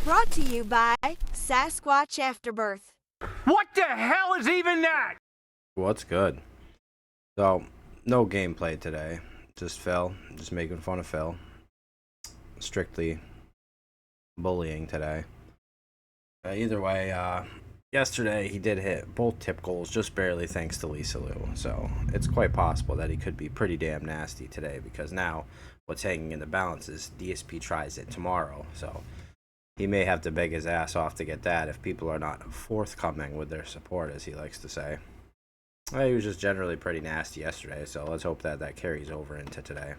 Brought to you by Sasquatch Afterbirth. What the hell is even that? What's good? So, no gameplay today. Just Phil. Just making fun of Phil. Strictly bullying today. Either way, yesterday he did hit both tip goals just barely thanks to Lisa Lou. So, it's quite possible that he could be pretty damn nasty today because now what's hanging in the balance is DSP tries it tomorrow. So, he may have to beg his ass off to get that if people are not forthcoming with their support, as he likes to say. Well, he was just generally pretty nasty yesterday, so let's hope that that carries over into today.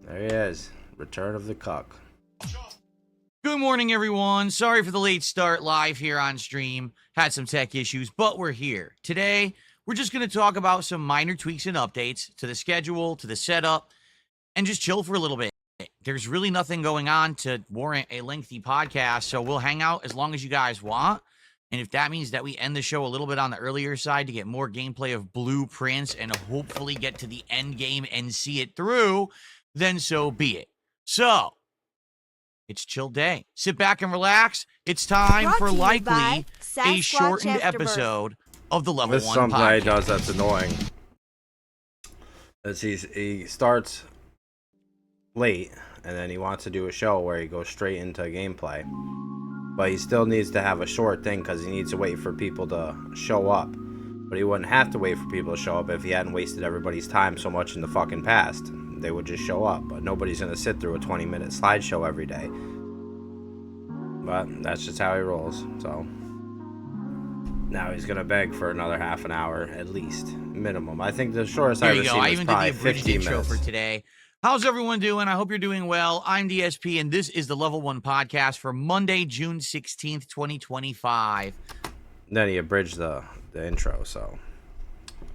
There he is. Return of the cuck. Good morning, everyone. Sorry for the late start live here on stream. Had some tech issues, but we're here. Today, we're just going to talk about some minor tweaks and updates to the schedule, to the setup, and just chill for a little bit. There's really nothing going on to warrant a lengthy podcast, so we'll hang out as long as you guys want. And if that means that we end the show a little bit on the earlier side to get more gameplay of blueprints and hopefully get to the end game and see it through, then so be it. So, it's chill day. Sit back and relax. It's time Brought for to you likely by a Sasquatch shortened Afterbirth. episode of the Level This 1 something he podcast. does that's annoying. He starts late, and then he wants to do a show where he goes straight into gameplay. But he still needs to have a short thing because he needs to wait for people to show up. But he wouldn't have to wait for people to show up if he hadn't wasted everybody's time so much in the fucking past. They would just show up, but nobody's gonna sit through a 20-minute slideshow every day. But that's just how he rolls, so now he's gonna beg for another half an hour at least, minimum. I think the shortest There I've you ever go. seen I was even did probably the abridged 15 intro minutes. for today. How's everyone doing? I hope you're doing well. I'm DSP, and this is the Level 1 podcast for Monday, June 16th, 2025. Then he abridged the intro, so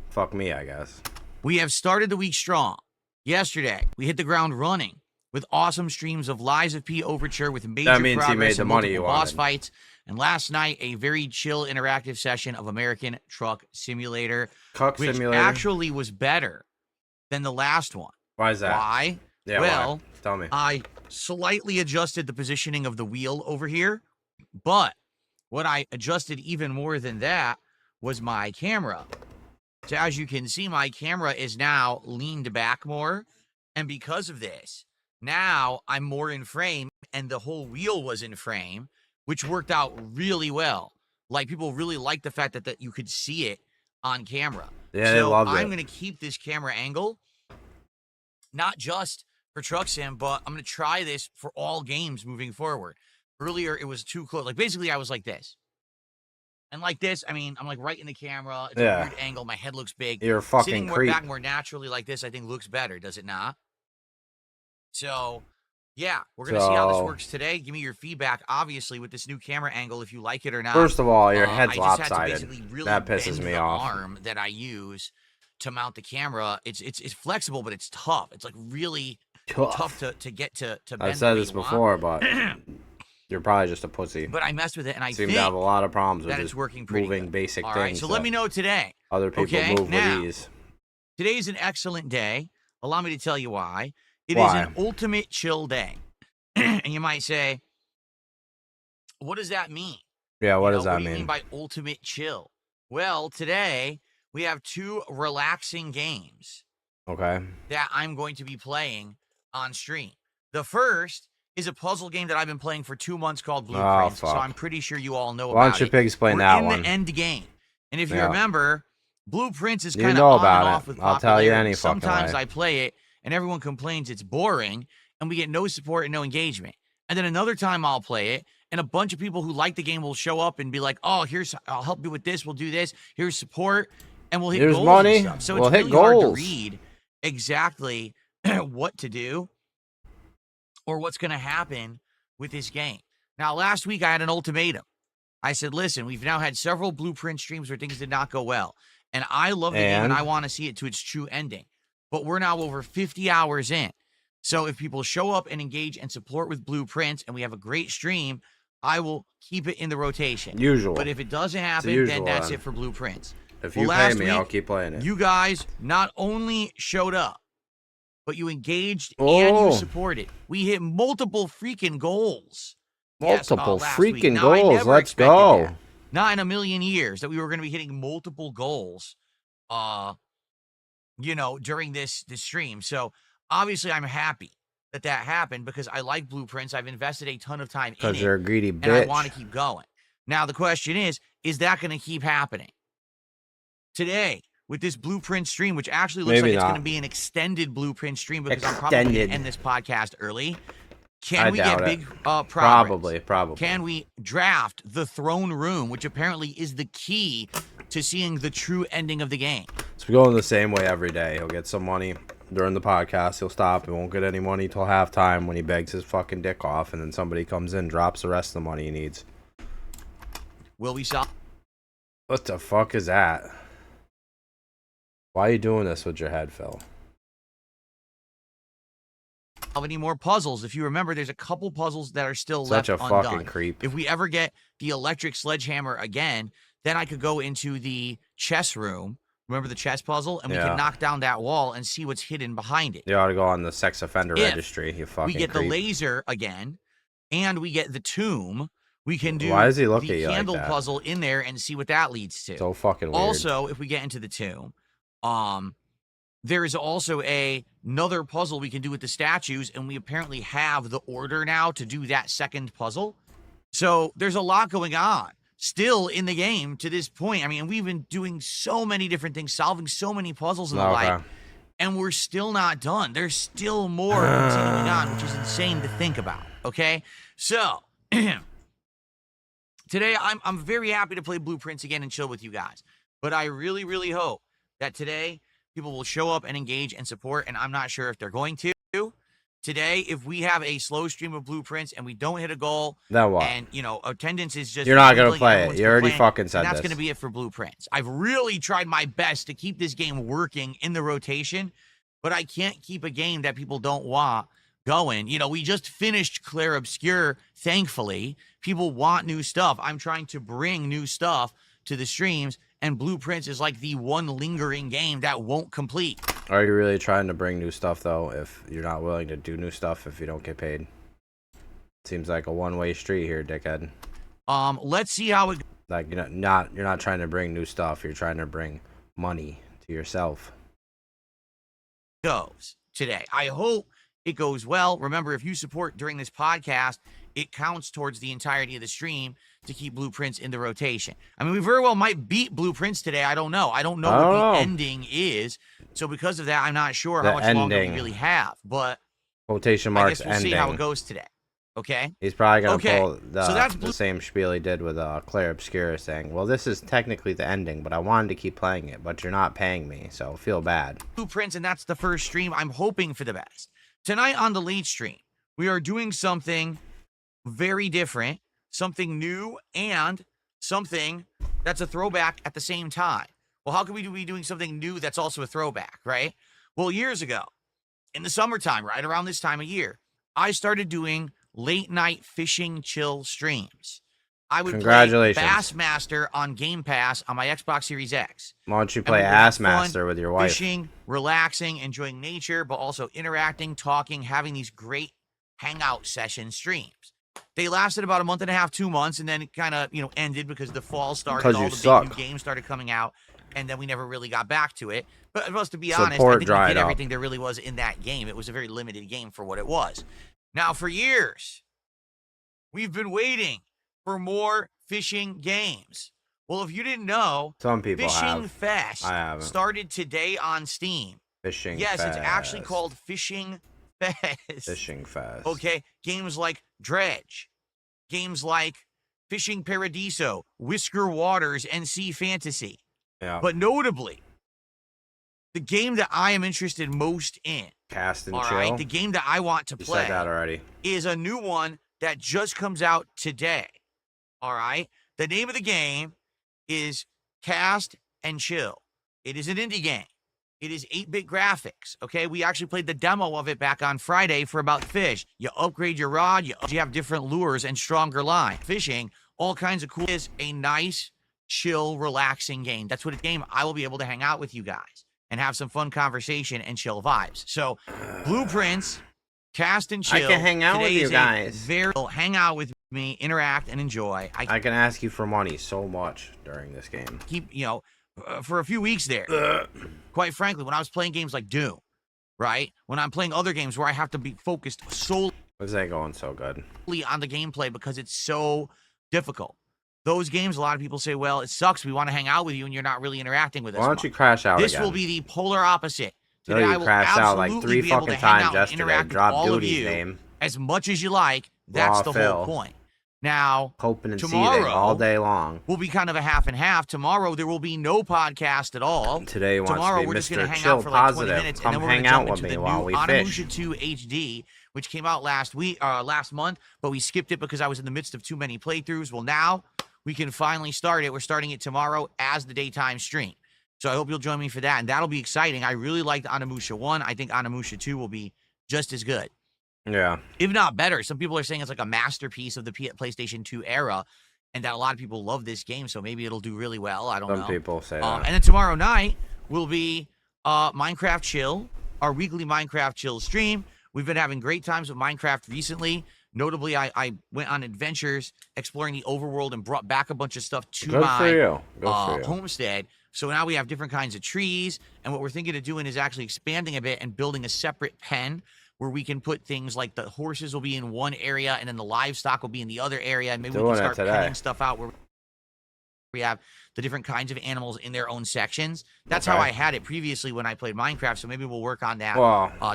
fuck me, I guess. We have started the week strong. Yesterday, we hit the ground running with awesome streams of Lies of P Overture with major That means he progress made the and money multiple you boss wanted. fights. And last night, a very chill interactive session of American Truck Simulator, Cuck which Simulator? actually was better than the last one. Why is that? Why? Yeah, well, why? Tell me. I slightly adjusted the positioning of the wheel over here, but what I adjusted even more than that was my camera. So as you can see, my camera is now leaned back more, and because of this, now I'm more in frame, and the whole wheel was in frame, which worked out really well. Like, people really liked the fact that you could see it on camera. Yeah, they so loved I'm it. going to keep this camera angle, not just for Truck Sim, but I'm going to try this for all games moving forward. Earlier, it was too close. Like, basically, I was like this. And like this, I mean, I'm like right in the camera. It's Yeah. a weird angle. My head looks big. You're a fucking Sitting more creep. back more naturally like this, I think looks better, does it not? So, yeah, we're going to see how this So- works today. Give me your feedback, obviously, with this new camera angle, if you like it or not. First of all, your head's I just had to lopsided. basically really That pisses bend me the off. arm that I use to mount the camera. It's flexible, but it's tough. It's like really tough to get to bend. I've the said way this you want. before, but you're probably just a pussy. But I messed with it, and I Seem think to have a lot of problems with that just it's working pretty moving good. basic All things. right, so let me know today. Other people Okay, move now, with ease. Today's an excellent day. Allow me to tell you why. It is Why? an ultimate chill day. And you might say, what does that mean? Yeah, what You does know, that what do you mean? mean by ultimate chill? Well, today we have two relaxing games Okay. that I'm going to be playing on stream. The first is a puzzle game that I've been playing for 2 months called Blueprints, so fuck. I'm pretty sure you all know Why about don't you it. pigs explain We're that in one? the end game. And if you Yeah. remember, Blueprints is You kind of know on about and it. off with I'll tell you popularity. any fucking Sometimes way. I play it and everyone complains it's boring and we get no support and no engagement. And then another time I'll play it and a bunch of people who like the game will show up and be like, "Oh, I'll help you with this. We'll do this. Here's support." And we'll hit Here's goals money. and stuff. So We'll it's hit really hard to goals. read exactly what to do or what's going to happen with this game. Now, last week I had an ultimatum. I said, listen, we've now had several Blueprint streams where things did not go well. And I love the game and I want to see it to its true ending. But we're now over 50 hours in. So if people show up and engage and support with Blueprints and we have a great stream, I will keep it in the rotation. Usual. But if it doesn't happen, usual, then that's then. it for Blueprints. If Well, you pay last me, I'll week, keep playing it. You guys not only showed up, but you engaged and you Oh. supported. We hit multiple freaking goals. Multiple last week. freaking Now, I goals. never Let's expected go. that. Not in a million years that we were going to be hitting multiple goals, during this stream. So obviously I'm happy that happened because I like blueprints. I've invested a ton of time in it. Because you're a greedy bitch. And I want to keep going. Now the question is that going to keep happening? Today, with this blueprint stream, which actually looks Maybe like it's not. going to be an extended blueprint stream because I'm probably going to end this podcast early. Can we get big progress? Probably. Can we draft the throne room, which apparently is the key to seeing the true ending of the game? It's going the same way every day. He'll get some money during the podcast. He'll stop. He won't get any money till halftime when he begs his fucking dick off, and then somebody comes in, drops the rest of the money he needs. Will we solve? What the fuck is that? Why are you doing this with your head, Phil? Any more puzzles? If you remember, there's a couple puzzles that are still Such left a undone. fucking creep. If we ever get the electric sledgehammer again, then I could go into the chess room. Remember the chess puzzle? And we can knock down that wall and see what's hidden behind it. You ought to go on the sex offender registry, you fucking we get creep. the laser again, and we get the tomb. We can do Why does he look at the you like candle that? puzzle in there and see what that leads to. So fucking weird. Also, if we get into the tomb, there is also another puzzle we can do with the statues, and we apparently have the order now to do that second puzzle. So there's a lot going on still in the game to this point. I mean, we've been doing so many different things, solving so many puzzles and the like, and we're still not done. There's still more continuing on, which is insane to think about, okay? So today I'm very happy to play Blueprints again and chill with you guys, but I really, really hope that today people will show up and engage and support, and I'm not sure if they're going to. Today, if we have a slow stream of Blueprints and we don't hit a goal, then what? And, attendance is just... You're not going to play it. You already fucking said that's this. going to be it for Blueprints. I've really tried my best to keep this game working in the rotation, but I can't keep a game that people don't want going. We just finished Clair Obscure, thankfully. People want new stuff. I'm trying to bring new stuff to the streams, and Blueprints is like the one lingering game that won't complete. Are you really trying to bring new stuff, though, if you're not willing to do new stuff if you don't get paid? Seems like a one-way street here, dickhead. Let's see how it... Like, you're not trying to bring new stuff. You're trying to bring money to yourself. Goes today. I hope it goes well. Remember, if you support during this podcast, it counts towards the entirety of the stream to keep Blueprints in the rotation. I mean, we very well might beat Blueprints today. I don't know. I don't know what the ending is. So because of that, I'm not sure how much longer we really have. But quotation I marks guess we'll ending. see how it goes today. Okay? He's probably going to pull So that's the same spiel he did with Clair Obscura, saying, well, this is technically the ending, but I wanted to keep playing it, but you're not paying me, so feel bad. Blueprints, and that's the first stream. I'm hoping for the best. Tonight on the late stream, we are doing something very different, something new, and something that's a throwback at the same time. Well, how can we be doing something new that's also a throwback, right? Well, years ago, in the summertime, right around this time of year, I started doing late night fishing chill streams. I would play Bassmaster on Game Pass on my Xbox Series X. Why don't you play Assmaster with your wife? Fishing, relaxing, enjoying nature, but also interacting, talking, having these great hangout session streams. They lasted about a month and a half, 2 months, and then it kind of, ended because the fall started, all the big new games started coming out, and then we never really got back to it. But to be honest, I think we did everything there really was in that game. It was a very limited game for what it was. Now, for years, we've been waiting for more fishing games. Well, if you didn't know, some people Fishing Fest started today on Steam. Fishing Yes, Fest. It's actually called Fishing Fest. Fishing Fest. Okay, games like Dredge, games like Fishing Paradiso, Whisker Waters, and Sea Fantasy. Yeah. But notably, the game that I am interested most in, Cast and Chill. all right, the game that I want to play, said that already, is a new one that just comes out today. All right, the name of the game is Cast and Chill. It is an indie game. It is 8-bit graphics, okay? We actually played the demo of it back on Friday for about fish. You upgrade your rod, you have different lures and stronger line. Fishing, all kinds of cool. It is a nice, chill, relaxing game. That's what a game I will be able to hang out with you guys. and have some fun conversation and chill vibes. So, blueprints, cast and chill. I can hang out with you guys. Hang out with me, interact and enjoy. I can ask you for money so much during this game. Keep, for a few weeks there. Quite frankly, when I was playing games like Doom, right? When I'm playing other games where I have to be focused solely What's that going so good? on the gameplay because it's so difficult. Those games, a lot of people say, well, it sucks. We want to hang out with you and you're not really interacting with us. Why don't you crash out This again? will be the polar opposite. No, Today, you I will crashed out like absolutely 3 be able fucking to hang times out and yesterday. interact with Drop all of Duty's you name. as much as you like. That's the whole point. Now, hoping and tomorrow seething all day long. will be kind of a half and half. Tomorrow, there will be no podcast at all. Today wants Tomorrow, to be we're just going to Mr. hang Chill out for like 20 Positive. minutes, Come and then we're hang going to out jump with into me the while new we fish. animeuproar 2 HD, which came out last month, but we skipped it because I was in the midst of too many playthroughs. Well, now we can finally start it. We're starting it tomorrow as the daytime stream. So I hope you'll join me for that, and that'll be exciting. I really liked animeuproar 1. I think animeuproar 2 will be just as good. Yeah. If not better. Some people are saying it's like a masterpiece of the PlayStation 2 era, and that a lot of people love this game, so maybe it'll do really well. I don't know. Some people say that. And then tomorrow night will be Minecraft Chill, our weekly Minecraft Chill stream. We've been having great times with Minecraft recently. Notably, I went on adventures exploring the overworld and brought back a bunch of stuff to my homestead. So now we have different kinds of trees, and what we're thinking of doing is actually expanding a bit and building a separate pen where we can put things like the horses will be in one area and then the livestock will be in the other area, and maybe we can start penning stuff out where we have the different kinds of animals in their own sections. That's how I had it previously when I played Minecraft, so maybe we'll work on that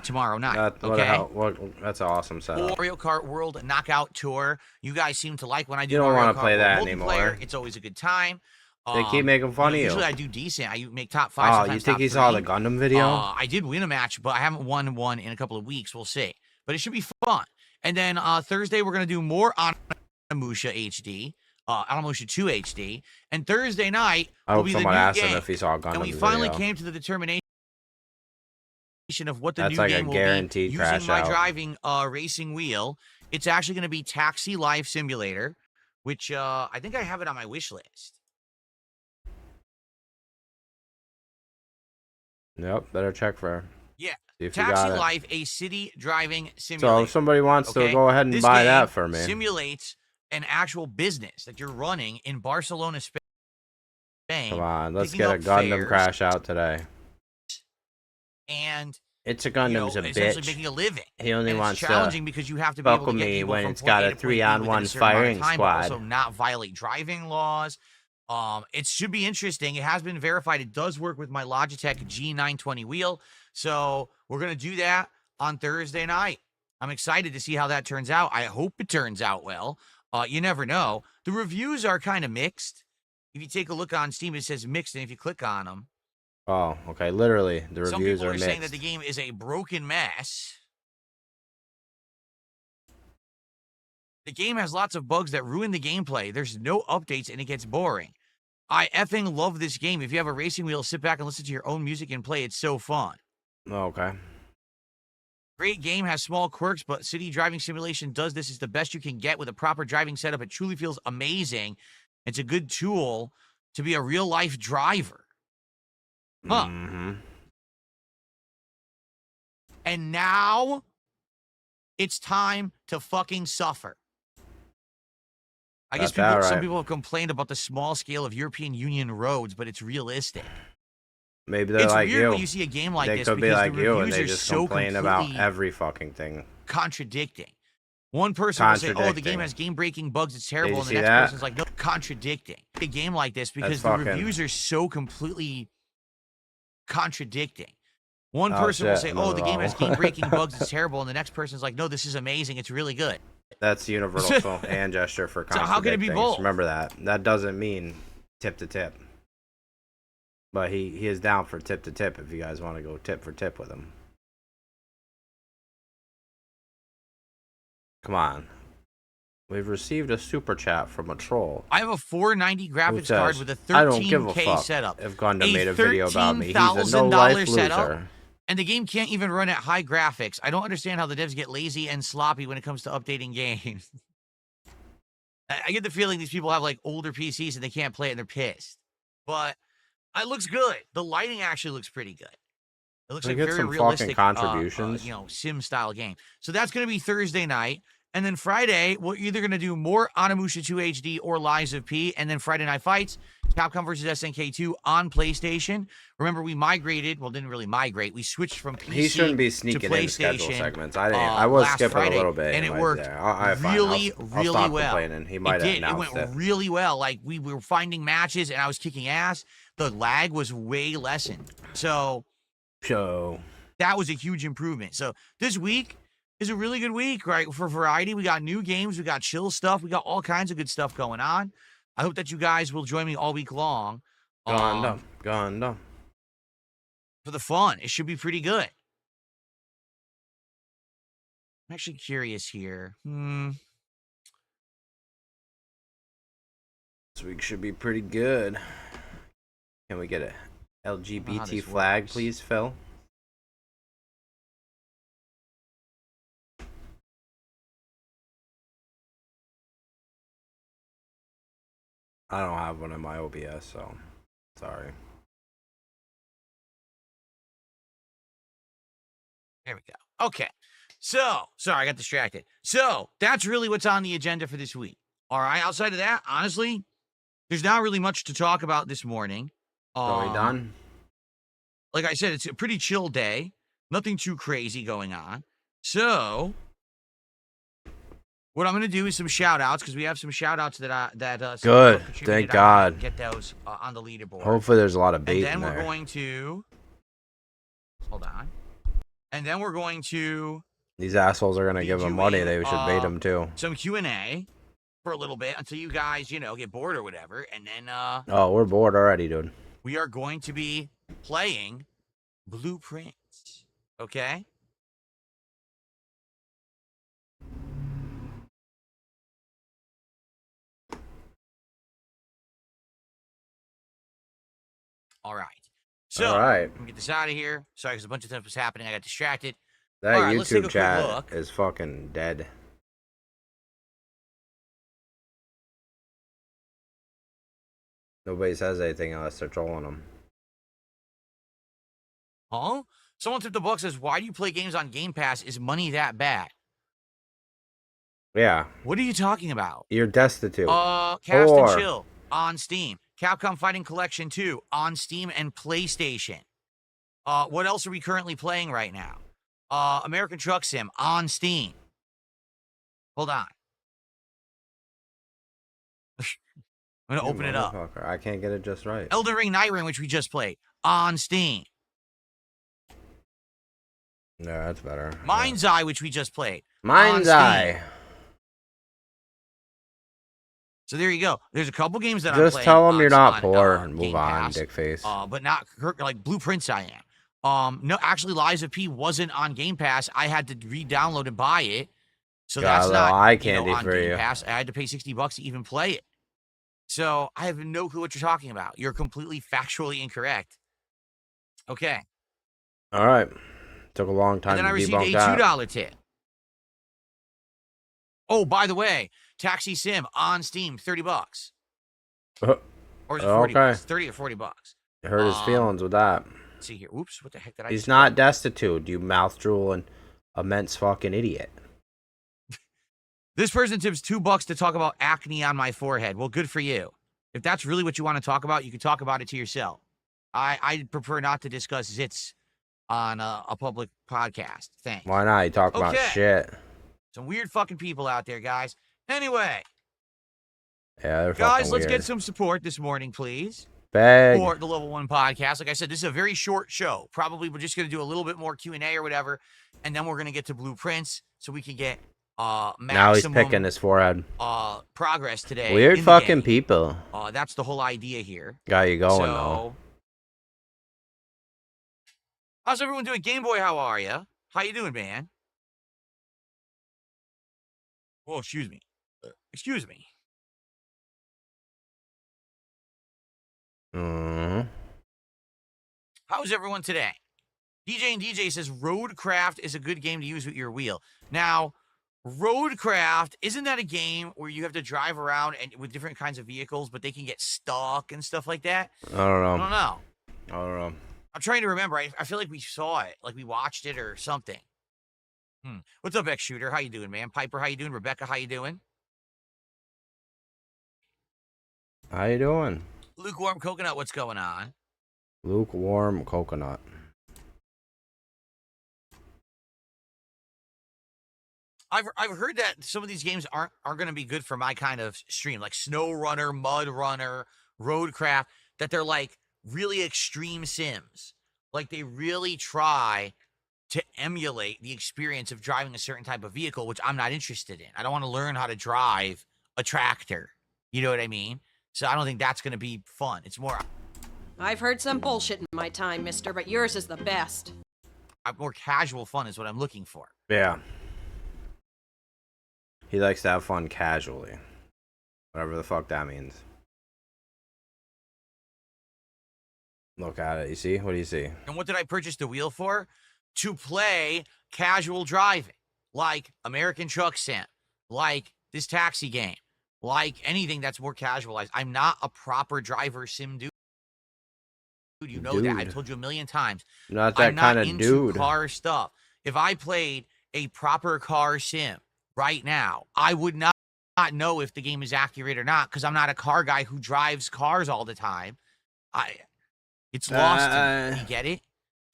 tomorrow night. That's an awesome setup. Mario Kart World Knockout Tour. You guys seem to like when I do You don't Mario want Kart to play that World anymore. multiplayer. It's always a good time. They keep making fun of you. Usually I do decent. I make top 5. Oh, you think he saw the Gundam video? I did win a match, but I haven't won one in a couple of weeks. We'll see. But it should be fun. And then Thursday, we're going to do more animeuproar HD, animeuproar 2 HD. And Thursday night will be the new asked game. him if he saw a Gundam and we finally came to the determination of what the new game will be using my driving racing wheel. It's actually going to be Taxi Life Simulator, which I think I have it on my wish list. Yep, better check for her. Yeah. If Taxi Life, a city driving simulator. So if somebody wants to go ahead and buy that for me. Simulates an actual business that you're running in Barcelona, Spain. Come on, let's get a Gundam crash out today. And Itsagundam's a essentially bitch. making a living. He only wants to challenging because you have to be able to get me people when from it's got a 3-on-1 firing squad. Also not violate driving laws. It should be interesting. It has been verified. It does work with my Logitech G920 wheel. So we're going to do that on Thursday night. I'm excited to see how that turns out. I hope it turns out well. You never know. The reviews are kind of mixed. If you take a look on Steam, it says mixed, and if you click on them. Oh, okay. Literally, the reviews are mixed. Some people are saying that the game is a broken mess. The game has lots of bugs that ruin the gameplay. There's no updates, and it gets boring. I effing love this game. If you have a racing wheel, sit back and listen to your own music and play. It's so fun. Okay. Great game, has small quirks, but City Driving Simulation does this. It's the best you can get with a proper driving setup. It truly feels amazing. It's a good tool to be a real-life driver. Huh. Mm-hmm. And now it's time to fucking suffer. I guess some people have complained about the small scale of European Union roads, but it's realistic. Maybe they're like you. It's weird when you see a game like this. They could be like you, and they just so complain about every fucking thing. Contradicting. One person will say, oh, the game has game-breaking bugs, it's terrible, and the next person's like, no, contradicting. A game like this, because the reviews are so completely contradicting. One person will say, oh, the game has game-breaking bugs, it's terrible, and the next person's like, no, this is amazing, it's really good. That's the universal hand gesture for contradicting. So how can it be both? Remember that. That doesn't mean tip to tip. But he is down for tip to tip if you guys want to go tip for tip with him. Come on. We've received a super chat from a troll. I have a 490 graphics card with a 13K setup. If Gundam made a video about me, he's a no-life loser. And the game can't even run at high graphics. I don't understand how the devs get lazy and sloppy when it comes to updating games. I get the feeling these people have like older PCs and they can't play it and they're pissed. But it looks good. The lighting actually looks pretty good. It looks We like get very some realistic, fucking contributions. sim style game. So that's going to be Thursday night. And then Friday, we're either going to do more Onimusha 2 HD or Lies of P. And then Friday Night Fights, Capcom versus SNK 2 on PlayStation. Remember, we migrated. Well, didn't really migrate. We switched from PC He shouldn't be to sneaking in schedule PlayStation. segments. I was Last skipping Friday, a little bit. and it right worked there. really, I'll really stop well. complaining. He might It have did. It announced went really well. Like, we were finding matches, and I was kicking ass. The lag was way lessened. So that was a huge improvement. So this week is a really good week, right? For variety, we got new games, we got chill stuff, we got all kinds of good stuff going on. I hope that you guys will join me all week long. Gundam. For the fun. It should be pretty good. I'm actually curious here. This week should be pretty good. Can we get a LGBT flag, works. please, Phil? I don't have one in my OBS, so sorry. There we go. Okay. So, sorry, I got distracted. So, that's really what's on the agenda for this week. All right. Outside of that, honestly, there's not really much to talk about this morning. Are we done? Like I said, it's a pretty chill day. Nothing too crazy going on. So, what I'm going to do is some shout-outs, because we have some shout-outs that Good. contributed. Thank I God. get those on the leaderboard. Hopefully there's a lot of bait and then in there. we're going to... Hold on. And then we're going to... These assholes are going to give them money. They should bait them, too. Some Q&A for a little bit until you guys, get bored or whatever. And then Oh, we're bored already, dude. we are going to be playing Blueprints. Okay? All right. So, All right. let me get this out of here. Sorry, because a bunch of stuff was happening. I got distracted. That All right, let's take a YouTube quick chat look. is fucking dead. Nobody says anything unless they're trolling them. Huh? Someone tipped the book, says, why do you play games on Game Pass? Is money that bad? Yeah. What are you talking about? You're destitute. Cast and Chill on Steam. Capcom Fighting Collection 2 on Steam and PlayStation. What else are we currently playing right now? American Truck Sim on Steam. Hold on. I'm going to open it up. I can't get it just right. Elden Ring Night Ring, which we just played, on Steam. Yeah, that's better. Mind's Eye, which we just played. Mind's Eye. So there you go. There's a couple games that I'm playing. Just tell them you're not on, poor and move Game on, Pass, dickface. but not like Blueprints I am. No, actually, Lies of P wasn't on Game Pass. I had to re-download and buy it. So Got that's a little not eye candy on for Game you. Pass. I had to pay $60 to even play it. So I have no clue what you're talking about. You're completely factually incorrect. Okay. All right. Took a long time And then I to received a debunk that. $2 tip. Oh, by the way, Taxi Sim on Steam, $30. Or is it 40 Okay. bucks? 30 or 40 bucks. Hurt his feelings with that. Let's see here. Oops, what the heck did I He's just not destitute, you mouth drooling immense fucking idiot. This person tips $2 to talk about acne on my forehead. Well, good for you. If that's really what you want to talk about, you can talk about it to yourself. I prefer not to discuss zits on a public podcast. Thanks. Why not? You talk about Okay. shit. Some weird fucking people out there, guys. Anyway, Yeah, they're guys, fucking let's weird. get some support this morning, please. Beg. For the Level 1 podcast. Like I said, this is a very short show. Probably we're just going to do a little bit more Q&A or whatever, and then we're going to get to Blueprints so we can get maximum Now he's picking his forehead. progress today. Weird in the fucking game. people. That's the whole idea here. Got you going, So, though. how's everyone doing? Game Boy, how are you? How you doing, man? Oh, excuse me. Excuse me. How's everyone today? DJ and DJ says Roadcraft is a good game to use with your wheel. Now, Roadcraft, isn't that a game where you have to drive around and with different kinds of vehicles, but they can get stuck and stuff like that? I don't know. I don't know. I don't know. I'm trying to remember. I feel like we saw it, like we watched it or something. What's up, X Shooter? How you doing, man? Piper, how you doing? Rebecca, how you doing? How you doing? Lukewarm Coconut, what's going on? Lukewarm coconut. I've heard that some of these games aren't going to be good for my kind of stream, like Snow Runner, Mud Runner, Roadcraft, that they're like really extreme sims. Like they really try to emulate the experience of driving a certain type of vehicle, which I'm not interested in. I don't want to learn how to drive a tractor. You know what I mean? So I don't think that's going to be fun. It's more... I've heard some bullshit in my time, mister, but yours is the best. More casual fun is what I'm looking for. Yeah. He likes to have fun casually. Whatever the fuck that means. Look at it. You see? What do you see? And what did I purchase the wheel for? To play casual driving. Like American Truck Sim. Like this taxi game. Like anything that's more casualized. I'm not a proper driver sim dude. You know that. I've told you a million times. Not that kind of dude. Car stuff. If I played a proper car sim right now, I would not know if the game is accurate or not because I'm not a car guy who drives cars all the time. It's lost to me. You get it?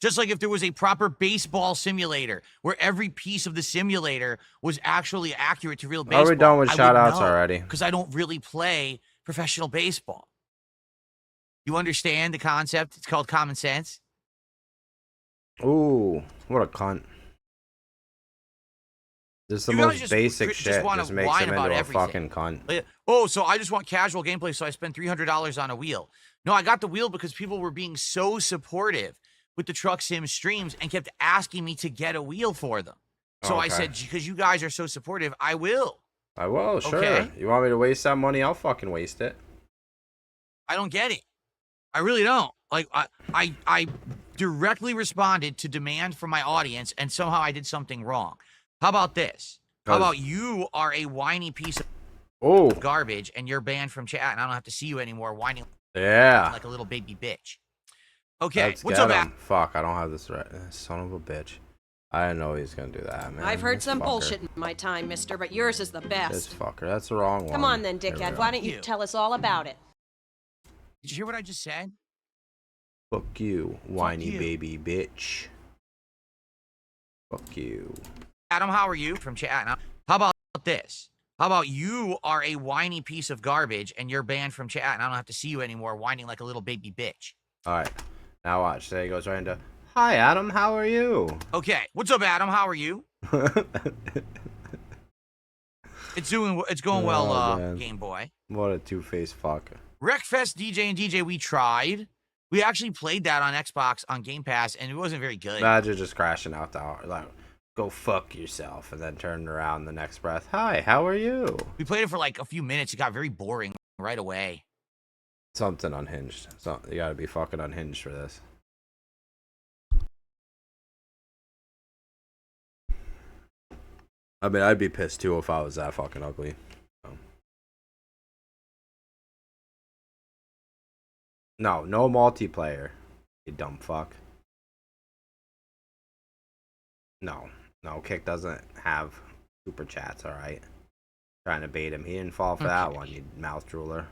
Just like if there was a proper baseball simulator where every piece of the simulator was actually accurate to real baseball. Are we done with shout-outs already? Because I don't really play professional baseball. You understand the concept? It's called common sense. Ooh, what a cunt. This is the most basic shit. Just makes him into a fucking cunt. Like, oh, so I just want casual gameplay, so I spent $300 on a wheel. No, I got the wheel because people were being so supportive with the Truck Sim streams and kept asking me to get a wheel for them. So I said, because you guys are so supportive, I will. I will, sure. Okay? You want me to waste that money? I'll fucking waste it. I don't get it. I really don't. Like, I directly responded to demand from my audience, and somehow I did something wrong. How about this? How about you are a whiny piece of garbage, and you're banned from chat, and I don't have to see you anymore whining like a little baby bitch. Okay, what's up, Matt? Fuck, I don't have this right. Son of a bitch. I didn't know he was gonna do that, man. I've heard some bullshit in my time, mister, but yours is the best. This fucker, that's the wrong one. Come on then, dickhead. Why don't you tell us all about it? Did you hear what I just said? Fuck you, whiny baby bitch. Fuck you. Adam, how are you? From chat. How about this? How about you are a whiny piece of garbage, and you're banned from chat, and I don't have to see you anymore whining like a little baby bitch. All right, now watch. There he goes right into, hi, Adam, how are you? Okay, what's up, Adam? How are you? It's going well, Game Boy. What a two-faced fucker. Wreckfest DJ and DJ, we tried. We actually played that on Xbox on Game Pass, and it wasn't very good. Imagine just crashing out the hour, like, go fuck yourself, and then turning around the next breath. Hi, how are you? We played it for like a few minutes. It got very boring right away. Something unhinged. So you gotta be fucking unhinged for this. I mean, I'd be pissed too if I was that fucking ugly. No multiplayer. You dumb fuck. No, Kick doesn't have super chats, alright? Trying to bait him. He didn't fall for that one, you mouth drooler.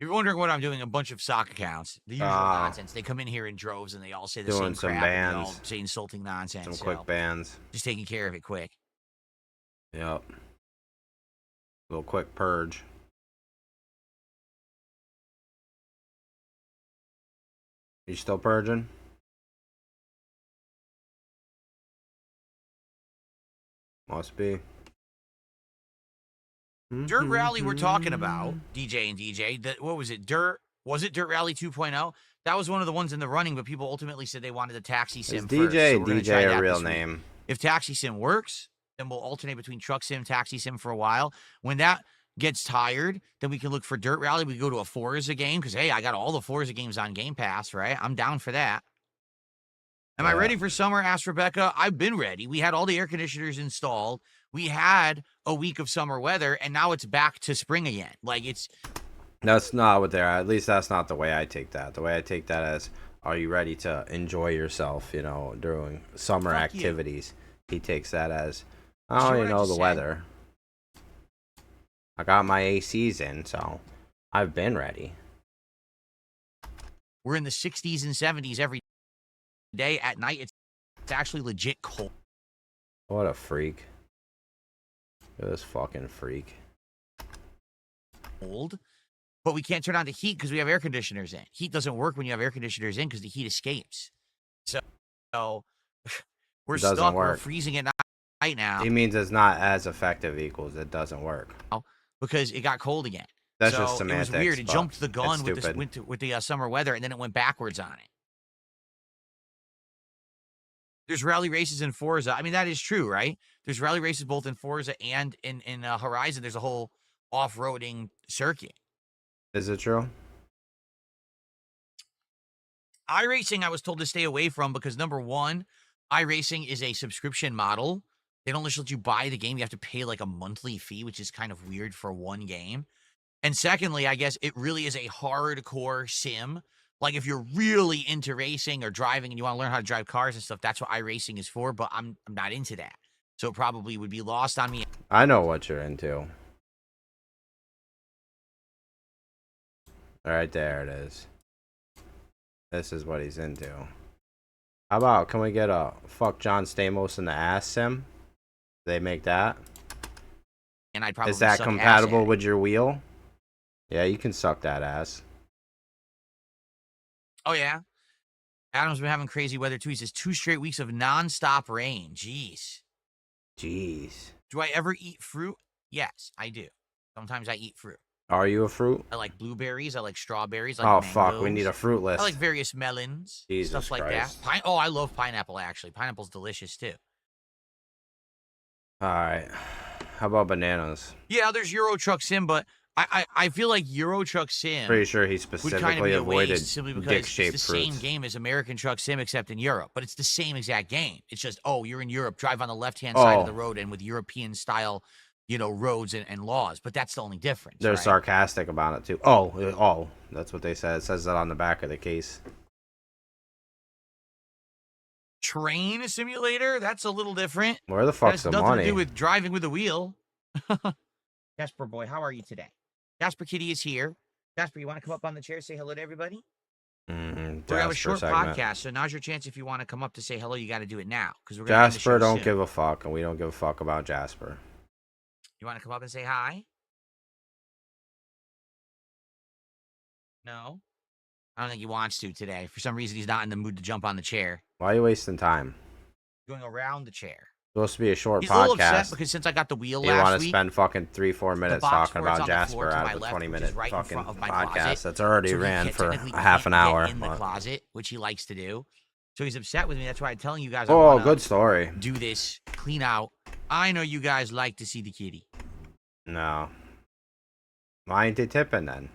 If you're wondering what I'm doing, a bunch of sock accounts. The usual nonsense. They come in here in droves and they all say the same crap. And they all say insulting nonsense. Some quick bans. Just taking care of it quick. Yep. Little quick purge. You still purging? Must be. Dirt Rally we're talking about, DJ and DJ. What was it? Was it Dirt Rally 2.0? That was one of the ones in the running, but people ultimately said they wanted the Taxi Sim first. DJ, so DJ a real name. If Taxi Sim works, then we'll alternate between Truck Sim, Taxi Sim for a while. When that gets tired, then we can look for Dirt Rally. We go to a Forza game, because, hey, I got all the Forza games on Game Pass, right? I'm down for that. Am I ready for summer? Asked Rebecca. I've been ready. We had all the air conditioners installed. we had a week of summer weather, and now it's back to spring again. Like, it's... That's not what they're, at least that's not the way I take that. The way I take that as, are you ready to enjoy yourself, you know, during summer Fuck activities? He takes that as, Sure, oh, you I know, just the said. weather. I got my ACs in, so I've been ready. We're in the 60s and 70s every day. At night, it's actually legit cold. What a freak. Look at this fucking freak. But we can't turn on the heat because we have air conditioners in. Heat doesn't work when you have air conditioners in because the heat escapes. So we're It doesn't stuck. We're work. freezing at night now He means it's not as effective equals it doesn't work. because it got cold again. That's so just semantics. It was weird. It but jumped the gun it's with stupid. the summer weather, and then it went backwards on it. There's rally races in Forza. I mean, that is true, right? There's rally races both in Forza and in Horizon. There's a whole off-roading circuit. Is it true? iRacing, I was told to stay away from because, number one, iRacing is a subscription model. They don't just let you buy the game. You have to pay like a monthly fee, which is kind of weird for one game. And secondly, I guess it really is a hardcore sim. Like, if you're really into racing or driving and you want to learn how to drive cars and stuff, that's what iRacing is for, but I'm not into that. So it probably would be lost on me. I know what you're into. Alright, there it is. This is what he's into. How about, can we get a fuck John Stamos in the ass sim? They make that? And I'd probably Is that suck compatible ass at it. with your wheel? Yeah, you can suck that ass. Oh, yeah? Adam's been having crazy weather, too. He says 2 straight weeks of nonstop rain. Jeez. Jeez. Do I ever eat fruit? Yes, I do. Sometimes I eat fruit. Are you a fruit? I like blueberries. I like strawberries. I Oh, like fuck. We mangoes. need a fruit list. I like various melons. Jesus stuff like Christ. that. Oh, I love pineapple, actually. Pineapple's delicious, too. Alright. How about bananas? Yeah, there's Euro Truck Sim, but I feel like Euro Truck Sim Pretty sure he would kind of specifically be a avoided waste simply because it's dick-shaped the fruits. same game as American Truck Sim except in Europe. But it's the same exact game. It's just, oh, you're in Europe, drive on the left-hand side of the road and with European-style, roads and laws. But that's the only difference. They're right? sarcastic about it, too. Oh, that's what they said. It says that on the back of the case. Train simulator? That's a little different. Where the That fuck's has the nothing money? to do with driving with a wheel. Jasper boy, how are you today? Jasper Kitty is here. Jasper, you want to come up on the chair, say hello to everybody? We have a short podcast, so now's your chance. If you want to come up to say hello, you got to do it now because we're gonna end the Jasper show don't soon. give a fuck, and we don't give a fuck about Jasper. You want to come up and say hi? No, I don't think he wants to today. For some reason, he's not in the mood to jump on the chair. Why are you wasting time? Going around the chair. Supposed to be a short He's a little upset podcast. because since I got the wheel You want last to week, spend fucking 3-4 minutes box talking where it's about on the floor Jasper to out my of a left, which is 20-minute right in fucking front of my podcast closet. that's already so he ran can't- for technically a half an can't get hour. in the but- closet, which he likes to do. So he's upset with me. That's why I'm telling you guys. I Oh, wanna good story. do this, clean out. I know you guys like to see the kitty. No. Why ain't they tipping then?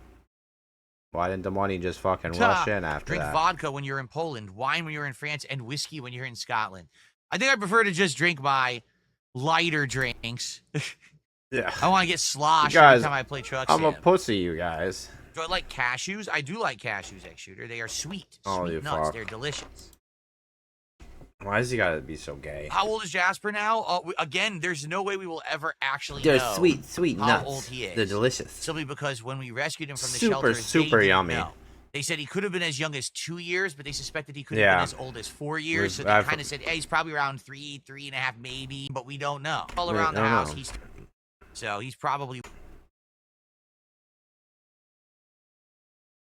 Why didn't the money just fucking Ta, rush in after Drink that? vodka when you're in Poland, wine when you're in France, and whiskey when you're in Scotland. I think I prefer to just drink my lighter drinks. Yeah. I want to get sloshed You guys, every time I play truck I'm a sim. pussy, you guys. Do I like cashews? I do like cashews, X-Shooter. They are sweet. Oh, Sweet you nuts. fuck. They're delicious. Why does he gotta be so gay? How old is Jasper now? Again, there's no way we will ever actually They're know sweet how nuts. old he is. They're delicious. Simply because when we rescued him from the Super, shelter, super they didn't yummy. know. They said he could have been as young as 2 years, but they suspected he could have Yeah. been as old as 4 years. So they I've- kind of said, hey, he's probably around 3.5 maybe, but we don't know. All We around the don't house, know. so he's probably...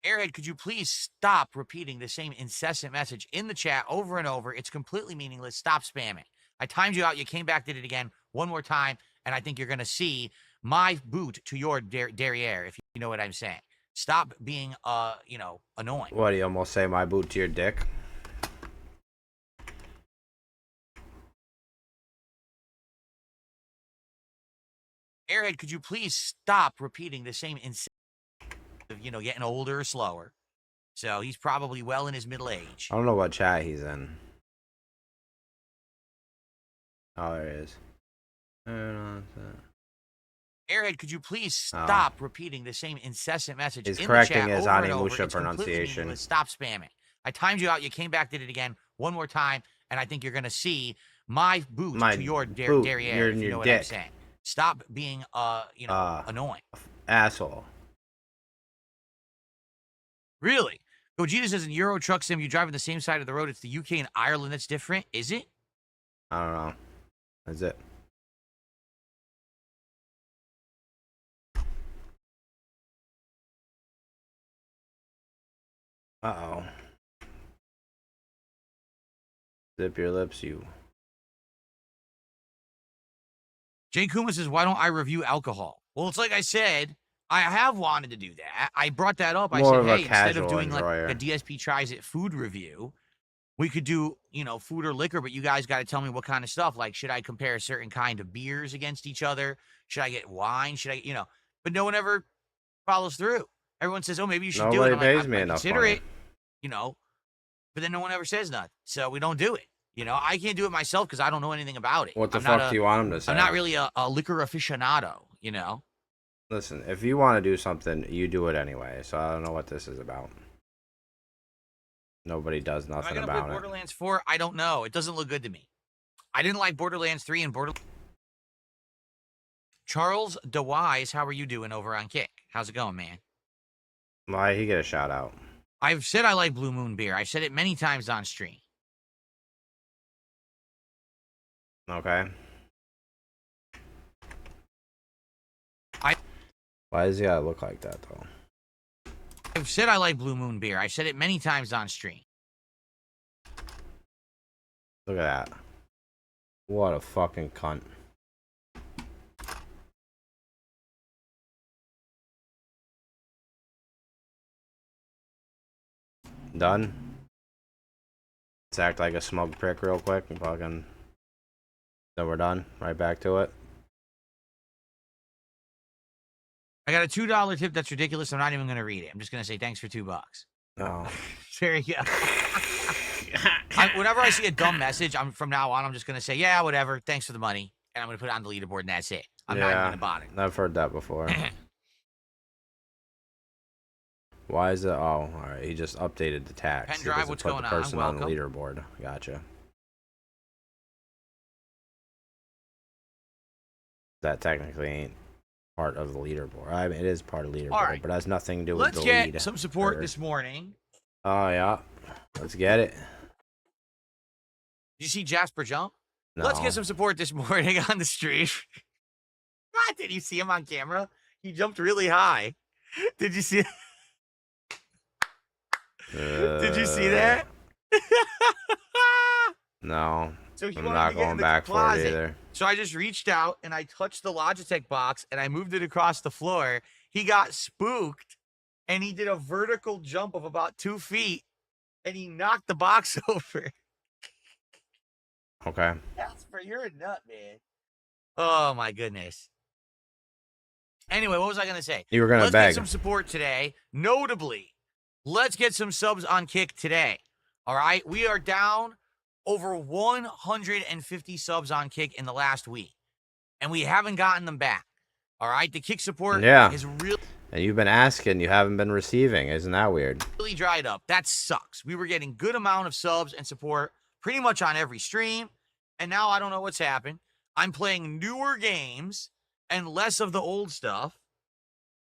Airhead, could you please stop repeating the same incessant message in the chat over and over? It's completely meaningless. Stop spamming. I timed you out. You came back, did it again one more time, and I think you're going to see my boot to your derriere, if you know what I'm saying. Stop being, annoying. What, do you almost say my boot to your dick? Airhead, could you please stop repeating the same incessant, getting older or slower? So he's probably well in his middle age. I don't know what chat he's in. Oh, there he is. Airhead, could you please stop repeating the same incessant message He's in correcting the chat his over and over? animeuproar It's completely pronunciation. meaningless. Stop spamming. I timed you out. You came back, did it again one more time, and I think you're gonna see my boot to your derriere. If you know what I'm saying. Stop being annoying. Asshole. Really? Gogeta says in Euro Truck Sim, you drive on the same side of the road. It's the UK and Ireland that's different. Is it? I don't know. Is it? Uh-oh. Zip your lips, you. Jay Kuma says, why don't I review alcohol? Well, it's like I said, I have wanted to do that. I brought that up. I said, hey, instead of doing like a DSP Tries It food review, we could do, food or liquor, but you guys got to tell me what kind of stuff. Like, should I compare a certain kind of beers against each other? Should I get wine? Should I, but no one ever follows through. Everyone says, oh, maybe you should do it. Nobody pays me enough. Consider it, but then no one ever says nothing. So we don't do it. I can't do it myself because I don't know anything about it. What the fuck do you want him to say? I'm not really a liquor aficionado, Listen, if you want to do something, you do it anyway. So I don't know what this is about. Nobody does nothing about it. Am I gonna play Borderlands 4? I don't know. It doesn't look good to me. I didn't like Borderlands 3 and Charles DeWise, how are you doing over on Kick? How's it going, man? Why he get a shout out? I've said I like Blue Moon beer. I've said it many times on stream. Okay. Why does he gotta look like that, though? I've said I like Blue Moon beer. I've said it many times on stream. Look at that. What a fucking cunt. Done? Let's act like a smug prick real quick and fucking... Then we're done. Right back to it. I got a $2 tip that's ridiculous. I'm not even going to read it. I'm just going to say thanks for $2. No. There you go. Whenever I see a dumb message, from now on, I'm just going to say, yeah, whatever. Thanks for the money. And I'm going to put it on the leaderboard, and that's it. I'm not even going to bother. I've heard that before. Why is it? Oh, all right. He just updated the tax. Pen drive, what's going on? Person on the leaderboard. Gotcha. That technically ain't part of the leaderboard. I mean, it is part of the leaderboard, but it has nothing to do with the lead. Let's get some support this morning. Oh, yeah. Let's get it. Did you see Jasper jump? No. Let's get some support this morning on the stream. God, did you see him on camera? He jumped really high. Did you see it? Did you see that? No. So I'm not going back for it either. So I just reached out and I touched the Logitech box and I moved it across the floor. He got spooked and he did a vertical jump of about 2 feet and he knocked the box over. Okay. Jasper, you're a nut, man. Oh my goodness. Anyway, what was I going to say? You were going to beg. Let's get some support today. Notably, let's get some subs on Kick today. All right? We are down over 150 subs on Kick in the last week. And we haven't gotten them back. All right? The Kick support is really... And you've been asking, you haven't been receiving. Isn't that weird? Really dried up. That sucks. We were getting good amount of subs and support pretty much on every stream. And now I don't know what's happened. I'm playing newer games and less of the old stuff.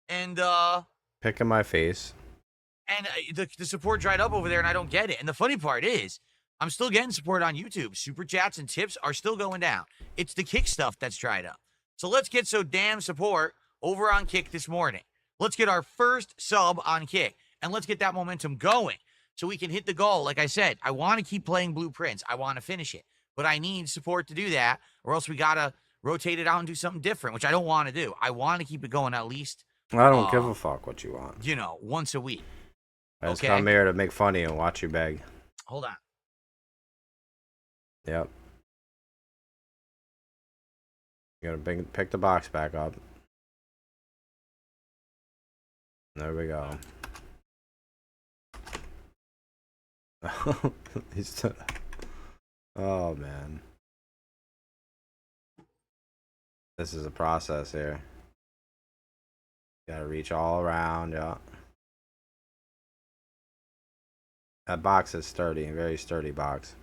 And, Picking my face. And the support dried up over there, and I don't get it. And the funny part is, I'm still getting support on YouTube. Super chats and tips are still going down. It's the Kick stuff that's dried up. So let's get so damn support over on Kick this morning. Let's get our first sub on Kick, and let's get that momentum going so we can hit the goal. Like I said, I want to keep playing Blueprints. I want to finish it, but I need support to do that, or else we got to rotate it out and do something different, which I don't want to do. I want to keep it going at least. I don't give a fuck what you want. Once a week. I just come here to make fun of you and watch you beg. Hold on. Yep. You gotta pick the box back up. There we go. Oh man. This is a process here. Gotta reach all around, yeah. That box is sturdy, very sturdy box.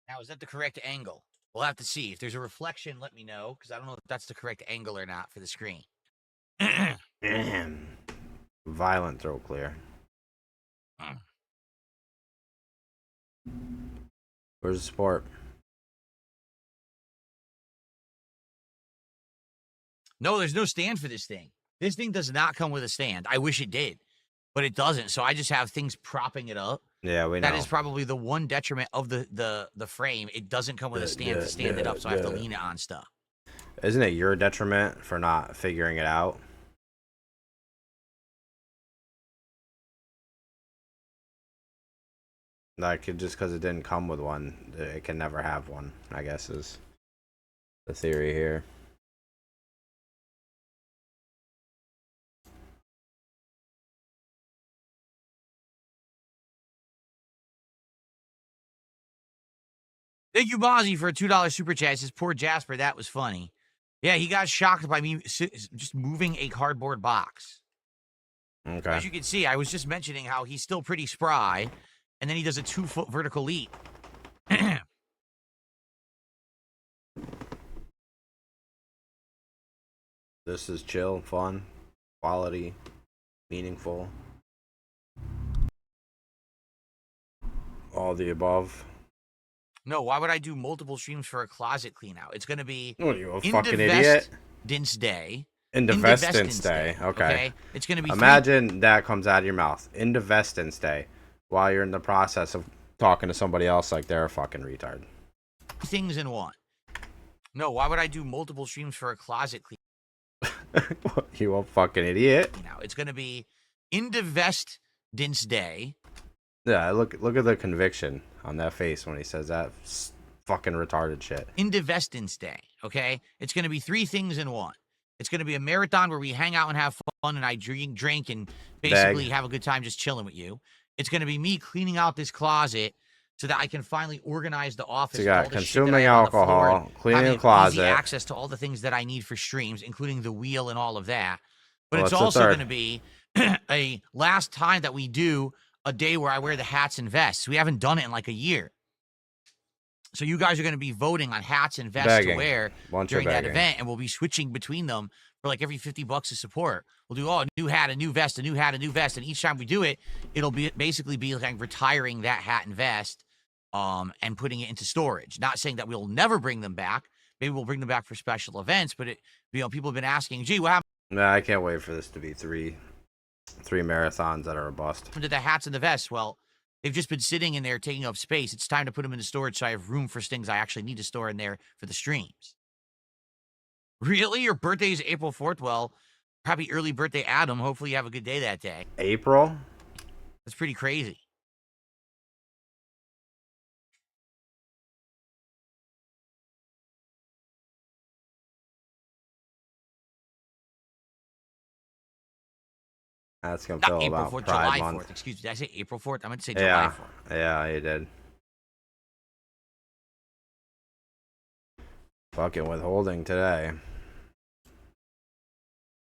Now, is that the correct angle? We'll have to see. If there's a reflection, let me know, because I don't know if that's the correct angle or not for the screen. Violent throat clear. Where's the support? No, there's no stand for this thing. This thing does not come with a stand. I wish it did, but it doesn't. So I just have things propping it up. Yeah, we know. That is probably the one detriment of the frame. It doesn't come with a stand to stand it up, so I have to lean it on stuff. Isn't it your detriment for not figuring it out? Like, just because it didn't come with one, it can never have one, I guess, is the theory here. Thank you, Mozzie, for a $2 super chat. It says, poor Jasper, that was funny. Yeah, he got shocked by me just moving a cardboard box. Okay. As you can see, I was just mentioning how he's still pretty spry, and then he does a 2-foot vertical leap. This is chill, fun, quality, meaningful. All the above. No, why would I do multiple streams for a closet clean out? It's going to be What are you, a fucking idiot? Indivestance Day. Indivestance Day. Okay. It's going to be Imagine that comes out of your mouth. Indivestance Day. While you're in the process of talking to somebody else like they're a fucking retard. things in one. No, why would I do multiple streams for a closet clean? You a fucking idiot. You know, it's going to be Indivestance Day. Yeah, look at the conviction on that face when he says that fucking retarded shit. Indivestance Day, okay? It's going to be 3 things in one. It's going to be a marathon where we hang out and have fun and I drink and basically have a good time just chilling with you. It's going to be me cleaning out this closet so that I can finally organize the office. So you got consuming alcohol, cleaning the closet, easy access to all the things that I need for streams, including the wheel and all of that. But Well, it's also going to be a last time that we do a day where I wear the hats and vests. We haven't done it in like a year. So you guys are going to be voting on hats and vests to wear during that event, and we'll be switching between them for like every $50 of support. We'll do a new hat, a new vest, a new hat, a new vest, and each time we do it, it'll be basically be like retiring that hat and vest, and putting it into storage. Not saying that we'll never bring them back. Maybe we'll bring them back for special events, but people have been asking, gee, what happened? Nah, I can't wait for this to be three marathons that are a bust. To the hats and the vests? Well, they've just been sitting in there taking up space. It's time to put them into storage so I have room for things I actually need to store in there for the streams. Really? Your birthday is April 4th? Well, happy early birthday, Adam. Hopefully you have a good day that day. April? That's pretty crazy. That's gonna Not feel April about 4th, Pride July Month. 4th. Excuse me. Did I say April 4th? I meant to say July 4th. Yeah, you did. Fucking withholding today.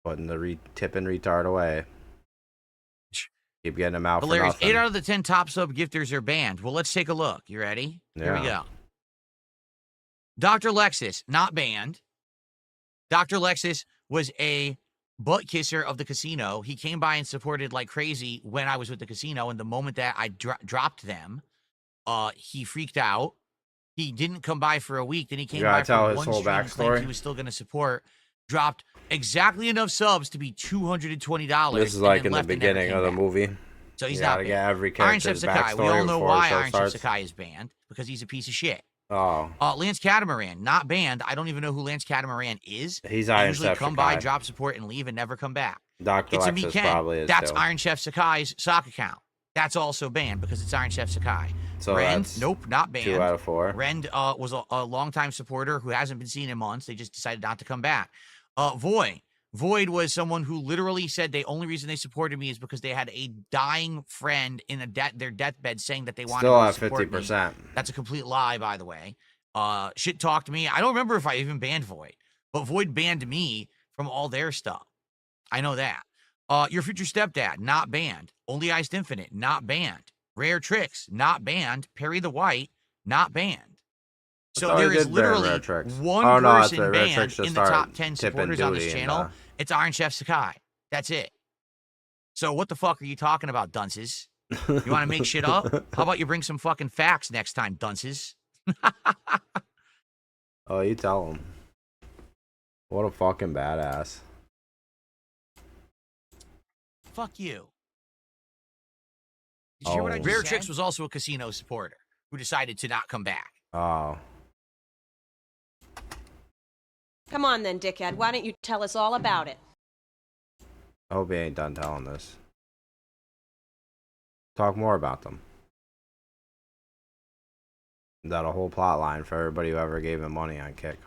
Putting the tipping retard away. Keep getting them out Hilarious. for nothing. 8 out of the 10 top sub gifters are banned. Well, let's take a look. You ready? Here we go. Dr. Lexus, not banned. Dr. Lexus was a butt kisser of the casino. He came by and supported like crazy when I was with the casino. And the moment that I dropped them, he freaked out. He didn't come by for a week. Then he came by for one stream and claimed he was still going to support. Dropped exactly enough subs to be $220. This is like in the beginning of the movie. So he's not banned. Every Iron Chef character's Sakai. We backstory all know before why the show Iron Chef starts. Sakai is banned. Because he's a piece of shit. Oh. Lance Catamaran, not banned. I don't even know who Lance Catamaran is. He's They Iron usually Chef come Sakai. by, drop support, and leave and never come back. Dr. It's a Lexus Miken. probably is That's too. Iron Chef Sakai's sock account. That's also banned because it's Iron Chef Sakai. So Rend, that's nope, not banned. 2 out of 4. Rend was a longtime supporter who hasn't been seen in months. They just decided not to come back. Void was someone who literally said the only reason they supported me is because they had a dying friend in their deathbed saying that they wanted Still to at support 50%. me. That's a complete lie, by the way. shit talked me. I don't remember if I even banned Void, but Void banned me from all their stuff. I know that. Your future stepdad, not banned. Only Iced Infinite, not banned. Rare Tricks, not banned. Perry the White, not banned. So there is literally one person banned in the top 10 supporters on this channel. It's Iron Chef Sakai. That's it. So what the fuck are you talking about, dunces? You want to make shit up? How about you bring some fucking facts next time, dunces? Oh, you tell him. What a fucking badass. Fuck you. Did you hear what I just said? Rare Tricks was also a casino supporter who decided to not come back. Oh. Come on then, dickhead. Why don't you tell us all about it? I hope he ain't done telling this. Talk more about them. That a whole plot line for everybody who ever gave him money on Kick.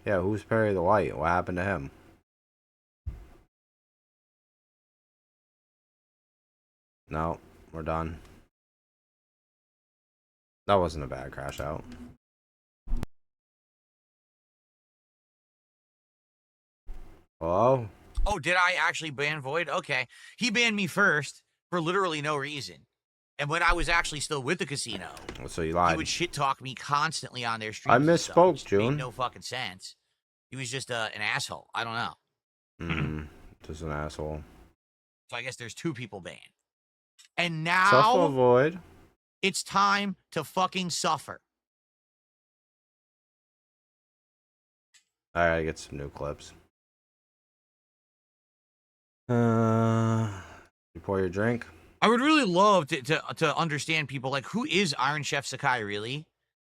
Yeah, who's Perry the White? What happened to him? No, we're done. That wasn't a bad crash out. Hello? Oh, did I actually ban Void? Okay. He banned me first for literally no reason. And when I was actually still with the casino, So you lied. he would shit talk me constantly on their streams. I misspoke, June. Made no fucking sense. He was just an asshole. I don't know. Just an asshole. So I guess there's two people banned. And now Suffer Void. it's time to fucking suffer. I gotta get some new clips. You pour your drink? I would really love to understand people like, who is Iron Chef Sakai really?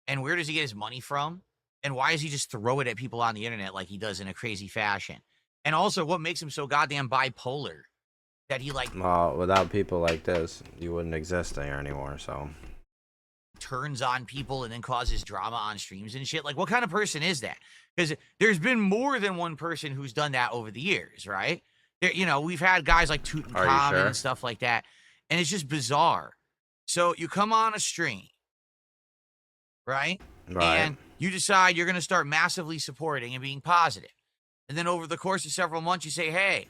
And where does he get his money from? And why does he just throw it at people on the internet like he does in a crazy fashion? And also, what makes him so goddamn bipolar that he like... Well, without people like this, you wouldn't exist there anymore, so... turns on people and then causes drama on streams and shit. Like, what kind of person is that? Because there's been more than one person who's done that over the years, right? There, you know, we've had guys like Tutankhamun and stuff like that. And it's just bizarre. So you come on a stream, right? And you decide you're going to start massively supporting and being positive. And then over the course of several months, you say, hey.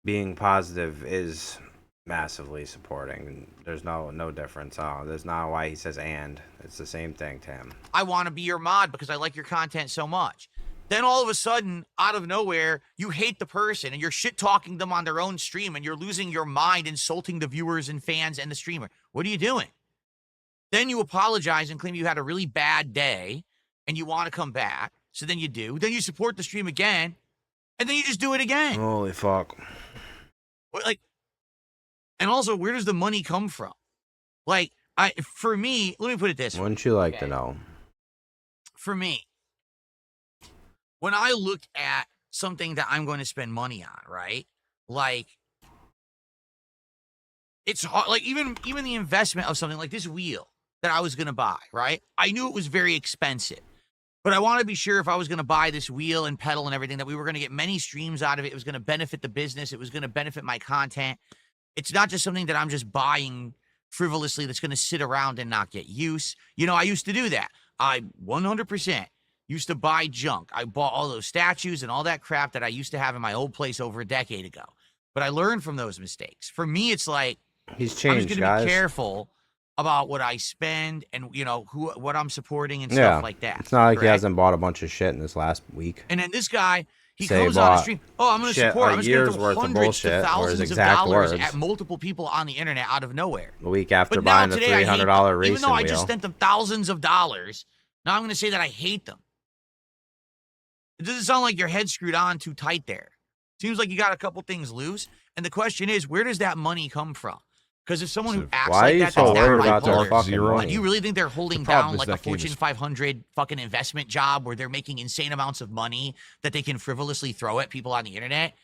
Being positive is massively supporting. There's no difference. Oh, there's not why he says and. It's the same thing to him. I want to be your mod because I like your content so much. Then all of a sudden, out of nowhere, you hate the person and you're shit-talking them on their own stream and you're losing your mind, insulting the viewers and fans and the streamer. What are you doing? Then you apologize and claim you had a really bad day and you want to come back. So then you do. Then you support the stream again and then you just do it again. Holy fuck. Like, and also, where does the money come from? Like, for me, let me put it this way. Wouldn't you like to know? For me, when I look at something that I'm going to spend money on, right? Like, it's hard. Like, even the investment of something like this wheel that I was going to buy, right? I knew it was very expensive, but I want to be sure if I was going to buy this wheel and pedal and everything that we were going to get many streams out of it. It was going to benefit the business. It was going to benefit my content. It's not just something that I'm just buying frivolously that's going to sit around and not get use. You know, I used to do that. I 100% used to buy junk. I bought all those statues and all that crap that I used to have in my old place over a decade ago. But I learned from those mistakes. For me, it's like, he's changed, I'm just going to be careful about what I spend and, you know, what I'm supporting and stuff like that. It's not like he hasn't bought a bunch of shit in this last week. And then this guy, he comes on the stream. Oh, I'm going to support. I'm just going to throw hundreds to thousands of dollars at multiple people on the internet out of nowhere. The week after buying the $300 racing even though I just wheel. spent them thousands of dollars, now I'm going to say that I hate them. It doesn't sound like your head's screwed on too tight there. Seems like you got a couple things loose. And the question is, where does that money come from? Because if someone who acts like that, that's so down worried about their bipolar. fucking money? Do you really think they're holding down like a Fortune 500 fucking investment job where they're making insane amounts of money that they can frivolously throw at people on the internet?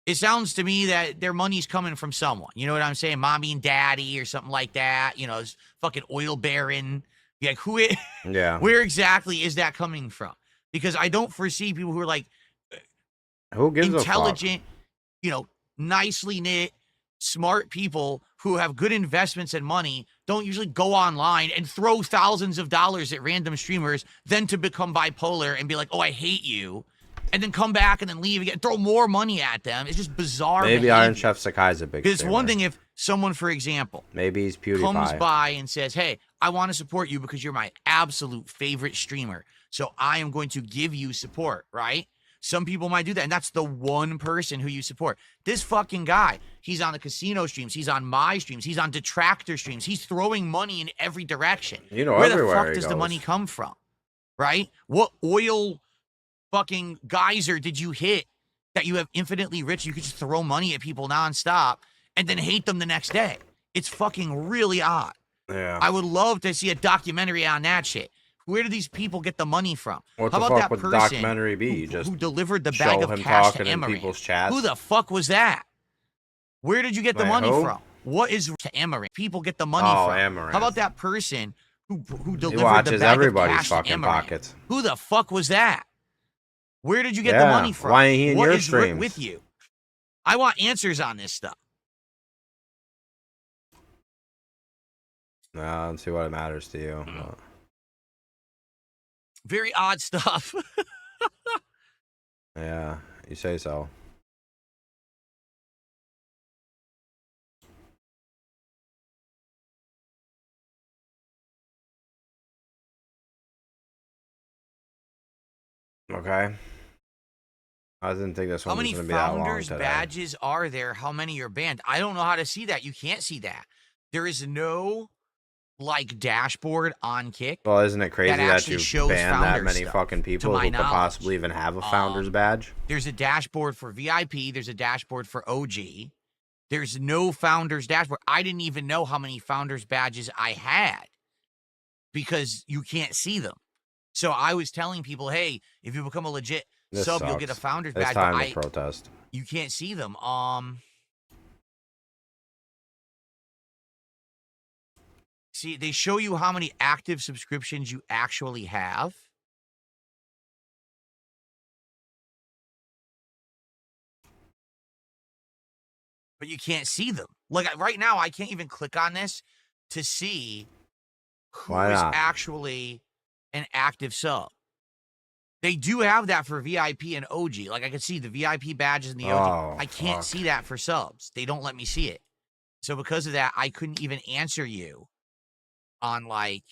It sounds to me that their money's coming from someone. You know what I'm saying? Mommy and daddy or something like that. You know, fucking oil baron. Like, where exactly is that coming from? Because I don't foresee people who are like who gives intelligent, you know, nicely knit, smart people who have good investments and money don't usually go online and throw thousands of dollars at random streamers, then to become bipolar and be like, oh, I hate you, and then come back and then leave again, throw more money at them. It's just bizarre Maybe behavior. Iron Chef Sakai's a big Because it's streamer. one thing if someone, for example, Maybe he's PewDiePie. comes by and says, hey, I want to support you because you're my absolute favorite streamer, so I am going to give you support, right? Some people might do that, and that's the one person who you support. This fucking guy, he's on the casino streams, he's on my streams, he's on detractor streams, he's throwing money in every direction. You know, where the everywhere fuck he does the goes. money come from, right? What oil fucking geyser did you hit that you have infinitely rich? You could just throw money at people nonstop and then hate them the next day. It's fucking really odd. Yeah. I would love to see a documentary on that shit. Where do these people get the money from? What How the about fuck that would the person documentary be? You just who delivered the show bag of him cash to talking in Amaranth? people's chats? Who the fuck was that? Where did you get the Wait, money who? from? What is to Amaranth? People get the money Oh, from. Amaranth. How about that person who He delivered the watches bag everybody's of cash to fucking Amaranth? pockets. Who the fuck was that? Where did you get Yeah, the money from? why ain't he in What your is streams? with you? I want answers on this stuff. No, I don't see what it matters to you. Very odd stuff. Yeah, you say so. Okay. I didn't think this How one was many going to be that long founders today. badges are there? How many are banned? I don't know how to see that. You can't see that. There is no like dashboard on Kick. Well, isn't it crazy that actually you shows banned that founder many stuff, fucking people my who could knowledge. possibly even have a founder's badge? There's a dashboard for VIP. There's a dashboard for OG. There's no founders dashboard. I didn't even know how many founders badges I had because you can't see them. So I was telling people, hey, if you become a legit This sub, sucks. you'll get a founders It's badge. time But to protest. you can't see them. See, they show you how many active subscriptions you actually have. But you can't see them. Like right now, I can't even click on this to see who Why is not? actually an active sub. They do have that for VIP and OG. Like I can see the VIP badges and the OG. Oh, I can't fuck. see that for subs. They don't let me see it. So because of that, I couldn't even answer you on like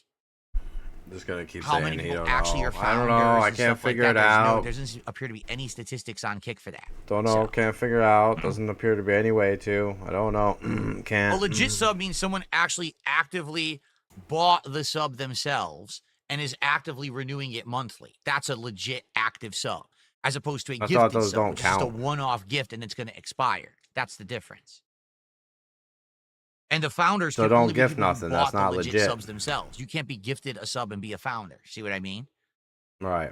Just gonna keep how saying many he people don't actually know. are I founders. don't know. I and can't stuff like figure that. it There's out. there doesn't appear to be any statistics on Kick for that. Don't know. So- Can't figure it out. Doesn't appear to be any way to. I don't know. Can't. A legit sub means someone actually actively bought the sub themselves and is actively renewing it monthly. That's a legit active sub, as opposed to a I thought gifted those sub, don't which is just a count. one-off gift and it's going to expire. That's the difference. And the founders So can don't only be gift people who nothing. bought That's not the legit legit. subs themselves. You can't be gifted a sub and be a founder. See what I mean? Right.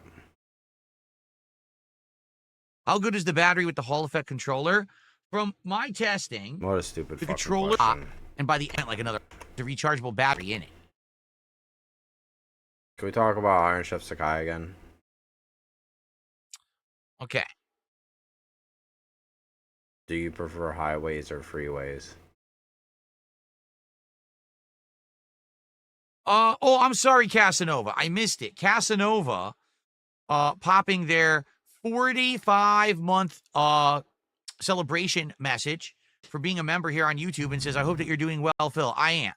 How good is the battery with the Hall effect controller? From my testing, What a stupid the fucking controller, question. and by the end, like the rechargeable battery in it. Can we talk about Iron Chef Sakai again? Okay. Do you prefer highways or freeways? Oh, I'm sorry, Casanova. I missed it. Casanova, popping their 45-month celebration message for being a member here on YouTube and says, I hope that you're doing well, Phil. I am.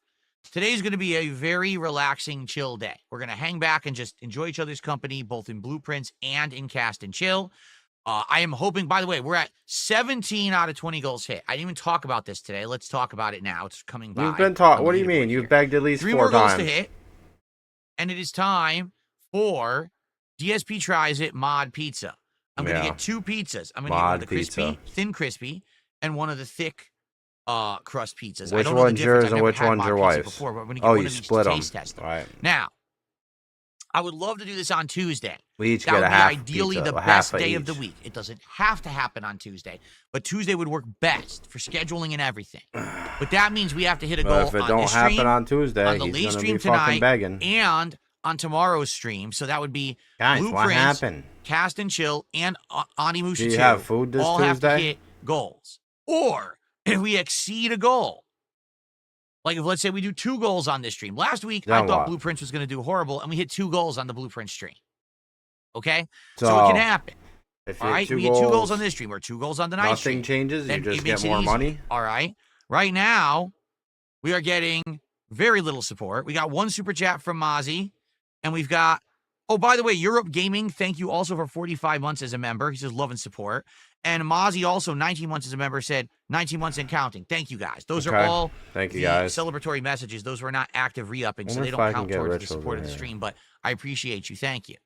Today's going to be a very relaxing, chill day. We're going to hang back and just enjoy each other's company, both in Blueprints and in Cast and Chill. I am hoping, by the way, we're at 17 out of 20 goals hit. I didn't even talk about this today. Let's talk about it now. It's coming by. You've been taught. on What the do you mean? leaderboard You've here. begged at least 3 four more goals times. to hit. And it is time for DSP Tries It Mod Pizza. I'm going to Yeah. get 2 pizzas. I'm going to get one Mod of the crispy, pizza. thin crispy, and one of the thick crust pizzas. I Which don't know the one's difference. yours I've and never which had one's mod your pizza wife's? Before, but I'm going to get Oh, one you of these split to 'em. taste test them. Right. Now, I would love to do this on Tuesday. We each That get would a be half ideally pizza, the a half best of day of the each. week. It doesn't have to happen on Tuesday, but Tuesday would work best for scheduling and everything. But that means we have to hit a But goal if it on don't this happen stream, on Tuesday, on the he's late gonna stream be fucking tonight, begging. and on tomorrow's stream. So that would be Guys, what Blueprints, happened? Cast and Chill, and Animeuproar Do you 2 have food this all have to Tuesday? hit goals. Or if we exceed a goal, Like, if let's say we do 2 goals on this stream. Last week, Then I thought what? Blueprints was going to do horrible, and we hit 2 goals on the Blueprint stream. Okay? So So it can happen. If All you right? hit 2 We goals, hit 2 goals on this stream or 2 goals on the night stream. nothing changes. You Then just it makes get it more easier. money. All right? Right now, we are getting very little support. We got 1 super chat from Mozzie, and we've got, oh, by the way, Europe Gaming, thank you also for 45 months as a member. He says love and support. And Mozzie also 19 months as a member said 19 months and counting. Thank you guys. Those are Okay. all Thank you the guys. celebratory messages. Those were not active re-upping, so Wonder they if don't I can count get towards the rich support over of the here. stream, but I appreciate you. Thank you.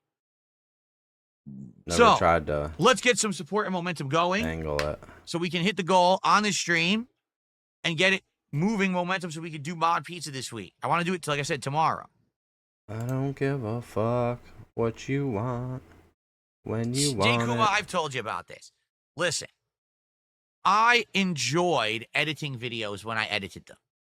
Never So, tried to let's get some support and momentum going angle it. so we can hit the goal on this stream and get it moving momentum so we can do mod pizza this week. I want to do it, like I said, tomorrow. I don't give a fuck what you want when you want Kuma, it. I've told you about this. Listen, I enjoyed editing videos when I edited them.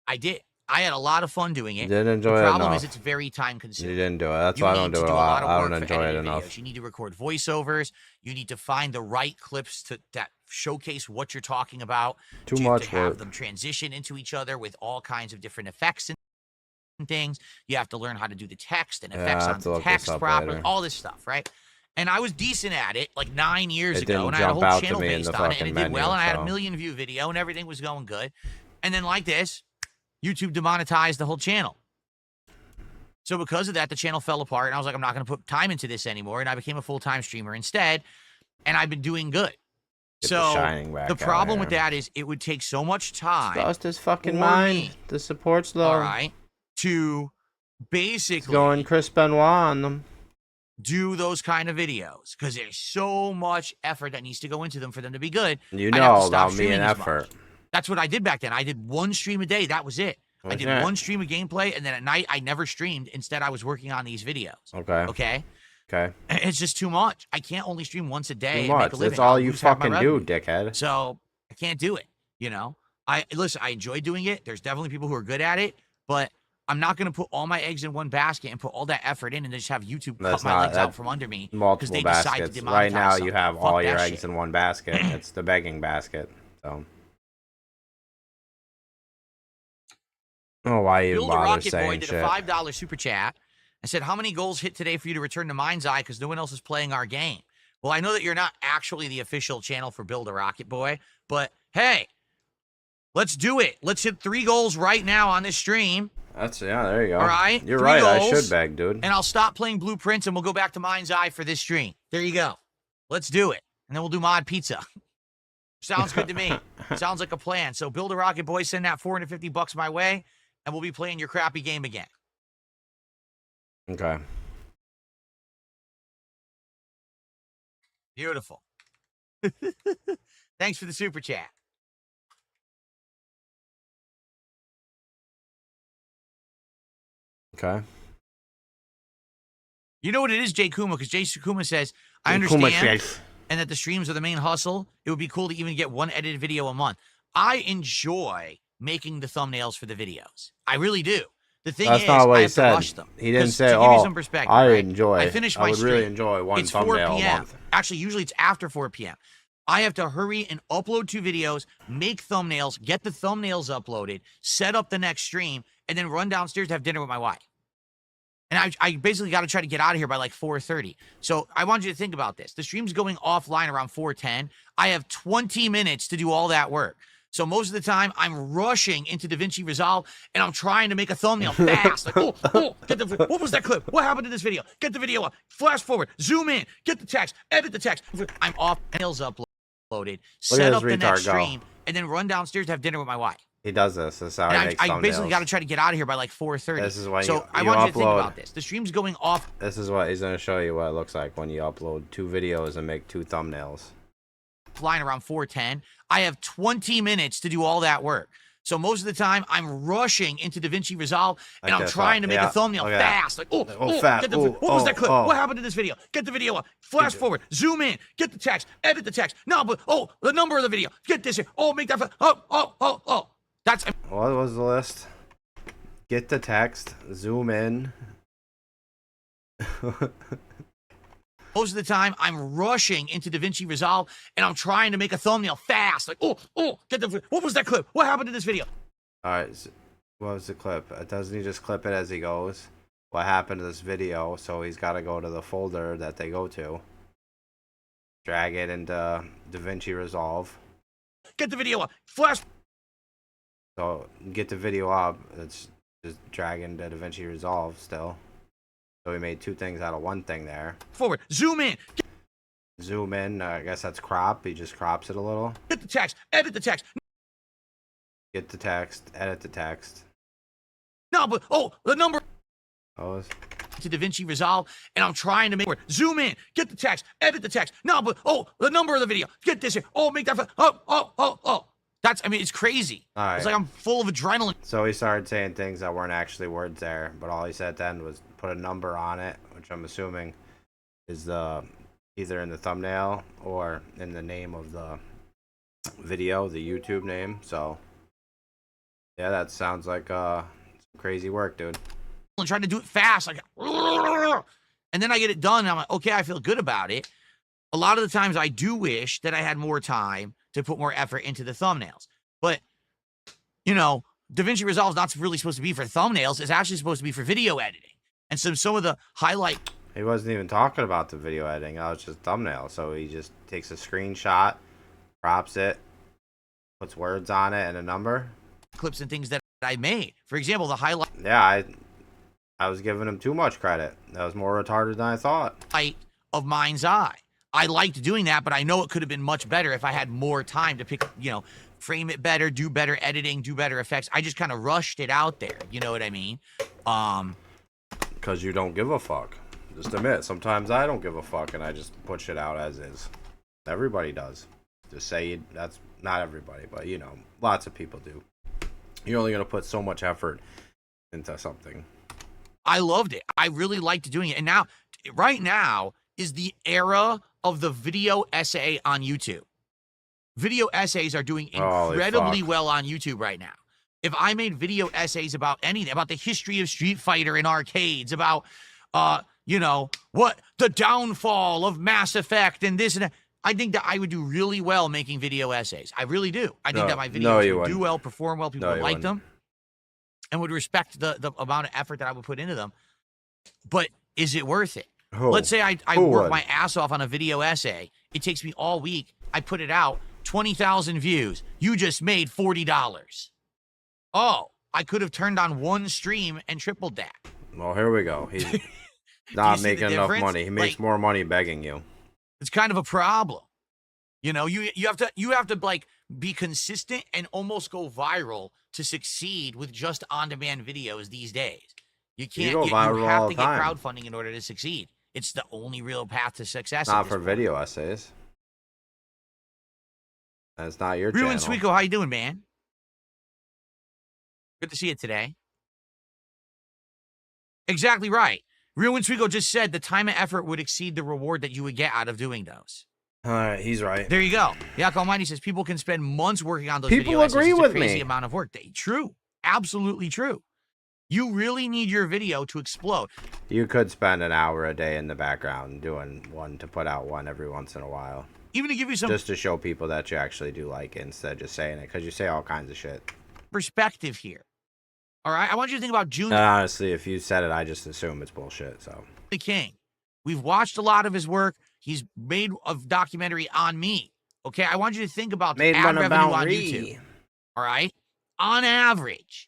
I did. I had a lot of fun doing You it. didn't enjoy The it problem enough. is it's very time You consuming. didn't do it. That's You why I need don't do to it do a a lot. lot of I work don't for enjoy it editing enough. videos. You need to record voiceovers. You need to find the right clips that showcase what you're talking about. Too to much have work. them transition into each other with all kinds of different effects and things. You have to learn how to do the text and Yeah, effects I have on to the look this text up properly, later. all this stuff, right? And I was decent at it like 9 years It ago, didn't and I had a jump whole out to channel me in based the on it, and fucking it did well, menu, and I had a so. 1 million view video, and everything was going good. And then like this, YouTube demonetized the whole channel. So because of that, the channel fell apart, and I was like, I'm not going to put time into this anymore, and I became a full-time streamer instead, and I've been doing good. Get So the shining back the out problem with here. that is it would take so much time, Lost his fucking for mind. me. The support's low. all right, to He's basically going Chris Benoit on them. do those kind of videos because there's so much effort that needs to go into them for them to be good. You I'd have to know stop about me streaming and as much. effort. That's what I did back then. I did 1 stream a day. That was it. I did Okay. 1 stream of gameplay, and then at night I never streamed. Instead, I was working on these videos. Okay. Okay? Okay. It's just too much. I can't only stream once a day Too and make much. a living. That's all I'll you lose half my fucking do, revenue. dickhead. So I can't do it. You know, I enjoy doing it. There's definitely people who are good at it, but I'm not going to put all my eggs in one basket and put all that effort in and then just have YouTube That's cut my not- legs out that's from under me because Multiple they decide to baskets. demonetize Right now, you something. have Fuck all that your shit. eggs in one basket. It's the begging basket. So. Oh, why you Build a bother Rocket Boy saying did shit? a $5 super chat and said, how many goals hit today for you to return to Mind's Eye because no one else is playing our game? Well, I know that you're not actually the official channel for Build a Rocket Boy, but hey, let's do it. Let's hit 3 goals right now on this stream, That's yeah. There you go. All right, You're 3 right. I goals, should beg, dude. and I'll stop playing Blueprints and we'll go back to Mind's Eye for this stream. There you go. Let's do it. And then we'll do Mod Pizza. Sounds good to me. Sounds like a plan. So Build a Rocket Boy, send that $450 my way, and we'll be playing your crappy game again. Okay. Beautiful. Thanks for the super chat. Okay. You know what it is, Jay Kuma, because Jay Kuma says, I Kuma understand, says- and that the streams are the main hustle. It would be cool to even get 1 edited video a month. I enjoy making the thumbnails for the videos. I really do. The thing That's is, not what I he have to said. rush them. He didn't 'Cause say, to give you "Oh, some perspective, I right? enjoy." I finished I my would really stream. enjoy one It's 4 thumbnail a p.m. month. Actually, usually it's after 4 p.m. I have to hurry and upload 2 videos, make thumbnails, get the thumbnails uploaded, set up the next stream, and then run downstairs to have dinner with my wife. And I basically got to try to get out of here by like 4:30. So I want you to think about this. The stream's going offline around 4:10. I have 20 minutes to do all that work. So most of the time, I'm rushing into DaVinci Resolve, and I'm trying to make a thumbnail fast. Like, what was that clip? What happened to this video? Get the video up. Flash forward. Zoom in. Get the text. Edit the text. I'm off. Nails uploaded. Set up the next stream, and then run downstairs to have dinner with my wife. He does this. That's how he And makes I basically thumbnails. got to try to get out of here by like 4:30. This is why so I you want you to think upload. about this. The stream's going off. This is what he's gonna show you what it looks like when you upload 2 videos and make 2 thumbnails. Flying around 4:10. I have 20 minutes to do all that work. So most of the time, I'm rushing into DaVinci Resolve, and Like I'm this, trying to make yeah, a thumbnail look at that. fast. Like, fast. Get the, Oh, what was that clip? oh. What happened to this video? Get the video up. Flash forward. Zoom in. Get the text. Edit the text. No, but the number of the video. Get this here. Make that. That's What was the list? Get the text. Zoom in. most of the time, I'm rushing into DaVinci Resolve, and I'm trying to make a thumbnail fast. Like, get the. What was that clip? What happened to this video? All right. What was the clip? Doesn't he just clip it as he goes? What happened to this video? So he's got to go to the folder that they go to. Drag it into DaVinci Resolve. Get the video up. Flash. So get the video up. It's just dragging to DaVinci Resolve still. So we made two things out of one thing there. Forward. Zoom in. Zoom in. I guess that's crop. He just crops it a little. Get the text. Edit the text. Get the text. Edit the text. No, but the number Oh, to DaVinci Resolve, and I'm trying to make it. Zoom in. Get the text. Edit the text. No, but the number of the video. Get this here. Make that. That's. I mean, it's crazy. all right. It's like I'm full of adrenaline. So he started saying things that weren't actually words there, but all he said at the end was put a number on it, which I'm assuming is either in the thumbnail or in the name of the video, the YouTube name. So yeah, that sounds like some crazy work, dude. And trying to do it fast, like, and then I get it done, and I'm like, okay, I feel good about it. A lot of the times I do wish that I had more time to put more effort into the thumbnails. But, you know, DaVinci Resolve is not really supposed to be for thumbnails. It's actually supposed to be for video editing. And so some of the highlight... He wasn't even talking about the video editing. That was just thumbnail. So he just takes a screenshot, crops it, puts words on it and a number. Clips and things that I made. For example, the highlight... Yeah, I was giving him too much credit. That was more retarded than I thought. Of Mind's Eye. I liked doing that, but I know it could have been much better if I had more time to pick, frame it better, do better editing, do better effects. I just kind of rushed it out there. You know what I mean? Because you don't give a fuck. Just admit, sometimes I don't give a fuck and I just put shit out as is. Everybody does. Just say that's not everybody, but lots of people do. You're only going to put so much effort into something. I loved it. I really liked doing it. And now, right now is the era of the video essay on YouTube. Video essays are doing incredibly well on YouTube right now. If I made video essays about anything, about the history of Street Fighter in arcades, about, the downfall of Mass Effect and this and that, I think that I would do really well making video essays. I really do. I think that my videos would do well, perform well, people would like them, and would respect the amount of effort that I would put into them. But is it worth it? Let's say I work my ass off on a video essay. It takes me all week. I put it out, 20,000 views. You just made $40. Oh, I could have turned on one stream and tripled that. Well, here we go. He's not making enough money. He makes more money begging you. It's kind of a problem. You have to be consistent and almost go viral to succeed with just on-demand videos these days. You can't. You have to get crowdfunding in order to succeed. It's the only real path to success. Not for video essays. That's not your channel. Ruin Sweeko, how you doing, man? Good to see you today. Exactly right. Ruin Sweeko just said the time and effort would exceed the reward that you would get out of doing those. All right, he's right. There you go. Yak Almighty says people can spend months working on those people videos. Agree with a crazy me. Amount of work. True. Absolutely true. You really need your video to explode. You could spend an hour a day in the background doing one to put out one every once in a while. Even to give you some... Just to show people that you actually do like it instead of just saying it. Because you say all kinds of shit. Perspective here. All right? I want you to think about June... honestly, if you said it, I just assume it's bullshit, so... The King. We've watched a lot of his work. He's made a documentary on me. Okay? I want you to think about the ad revenue on YouTube. All right? On average...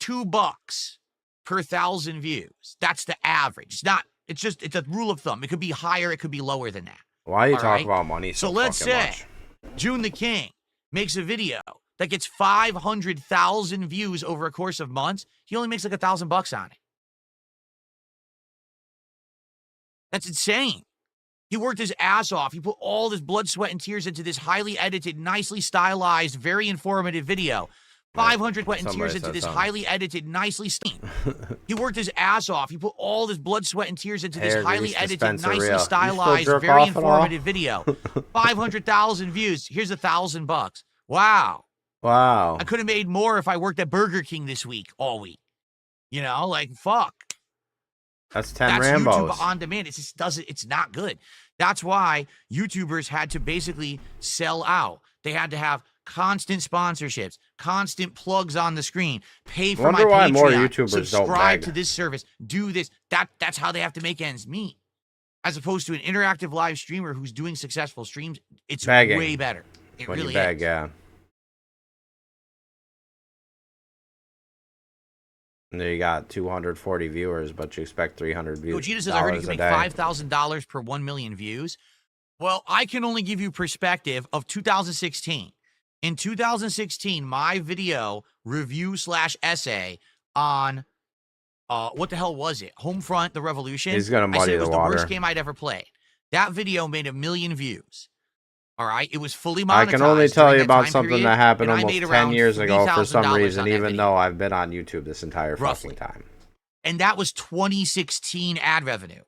$2 per 1,000 views. That's the average. It's a rule of thumb. It could be higher, it could be lower than that. Why are you talking about money so let's say much? June the King makes a video that gets 500,000 views over a course of months. He only makes like $1,000 on it. That's insane. He worked his ass off. He put all this blood, sweat, and tears into this highly edited, nicely stylized, very informative video. 500 sweat and tears into this highly edited, nicely He worked his ass off. He put all this blood, sweat, and tears into this highly edited, nicely stylized, very informative video. 500,000 views. Here's $1,000. Wow. Wow. I could have made more if I worked at Burger King this week, all week. Fuck. That's 10 Rambos. YouTube on demand. It just doesn't. It's not good. That's why YouTubers had to basically sell out. They had to have constant sponsorships, constant plugs on the screen, pay for Wonder my why Patreon, more YouTubers don't subscribe beg. to this service, do this. That's how they have to make ends meet. As opposed to an interactive live streamer who's doing successful streams, it's Begging. way better. It When really you beg, is. yeah. And there you got 240 viewers, but you expect 300 views. Gogeta says, I heard you can make $5,000 per 1 million views. Well, I can only give you perspective of 2016. In 2016, my video review / essay on, what the hell was it? Homefront, The Revolution. He's gonna I said muddy it was the the worst water. game I'd ever played. That video made 1 million views. All right, it was fully monetized. I can only tell during you that about time something period, that happened and I almost made 10 around years ago for some $3,000 reason, on that even video. though I've been on YouTube this entire Roughly. fucking time. And that was 2016 ad revenue.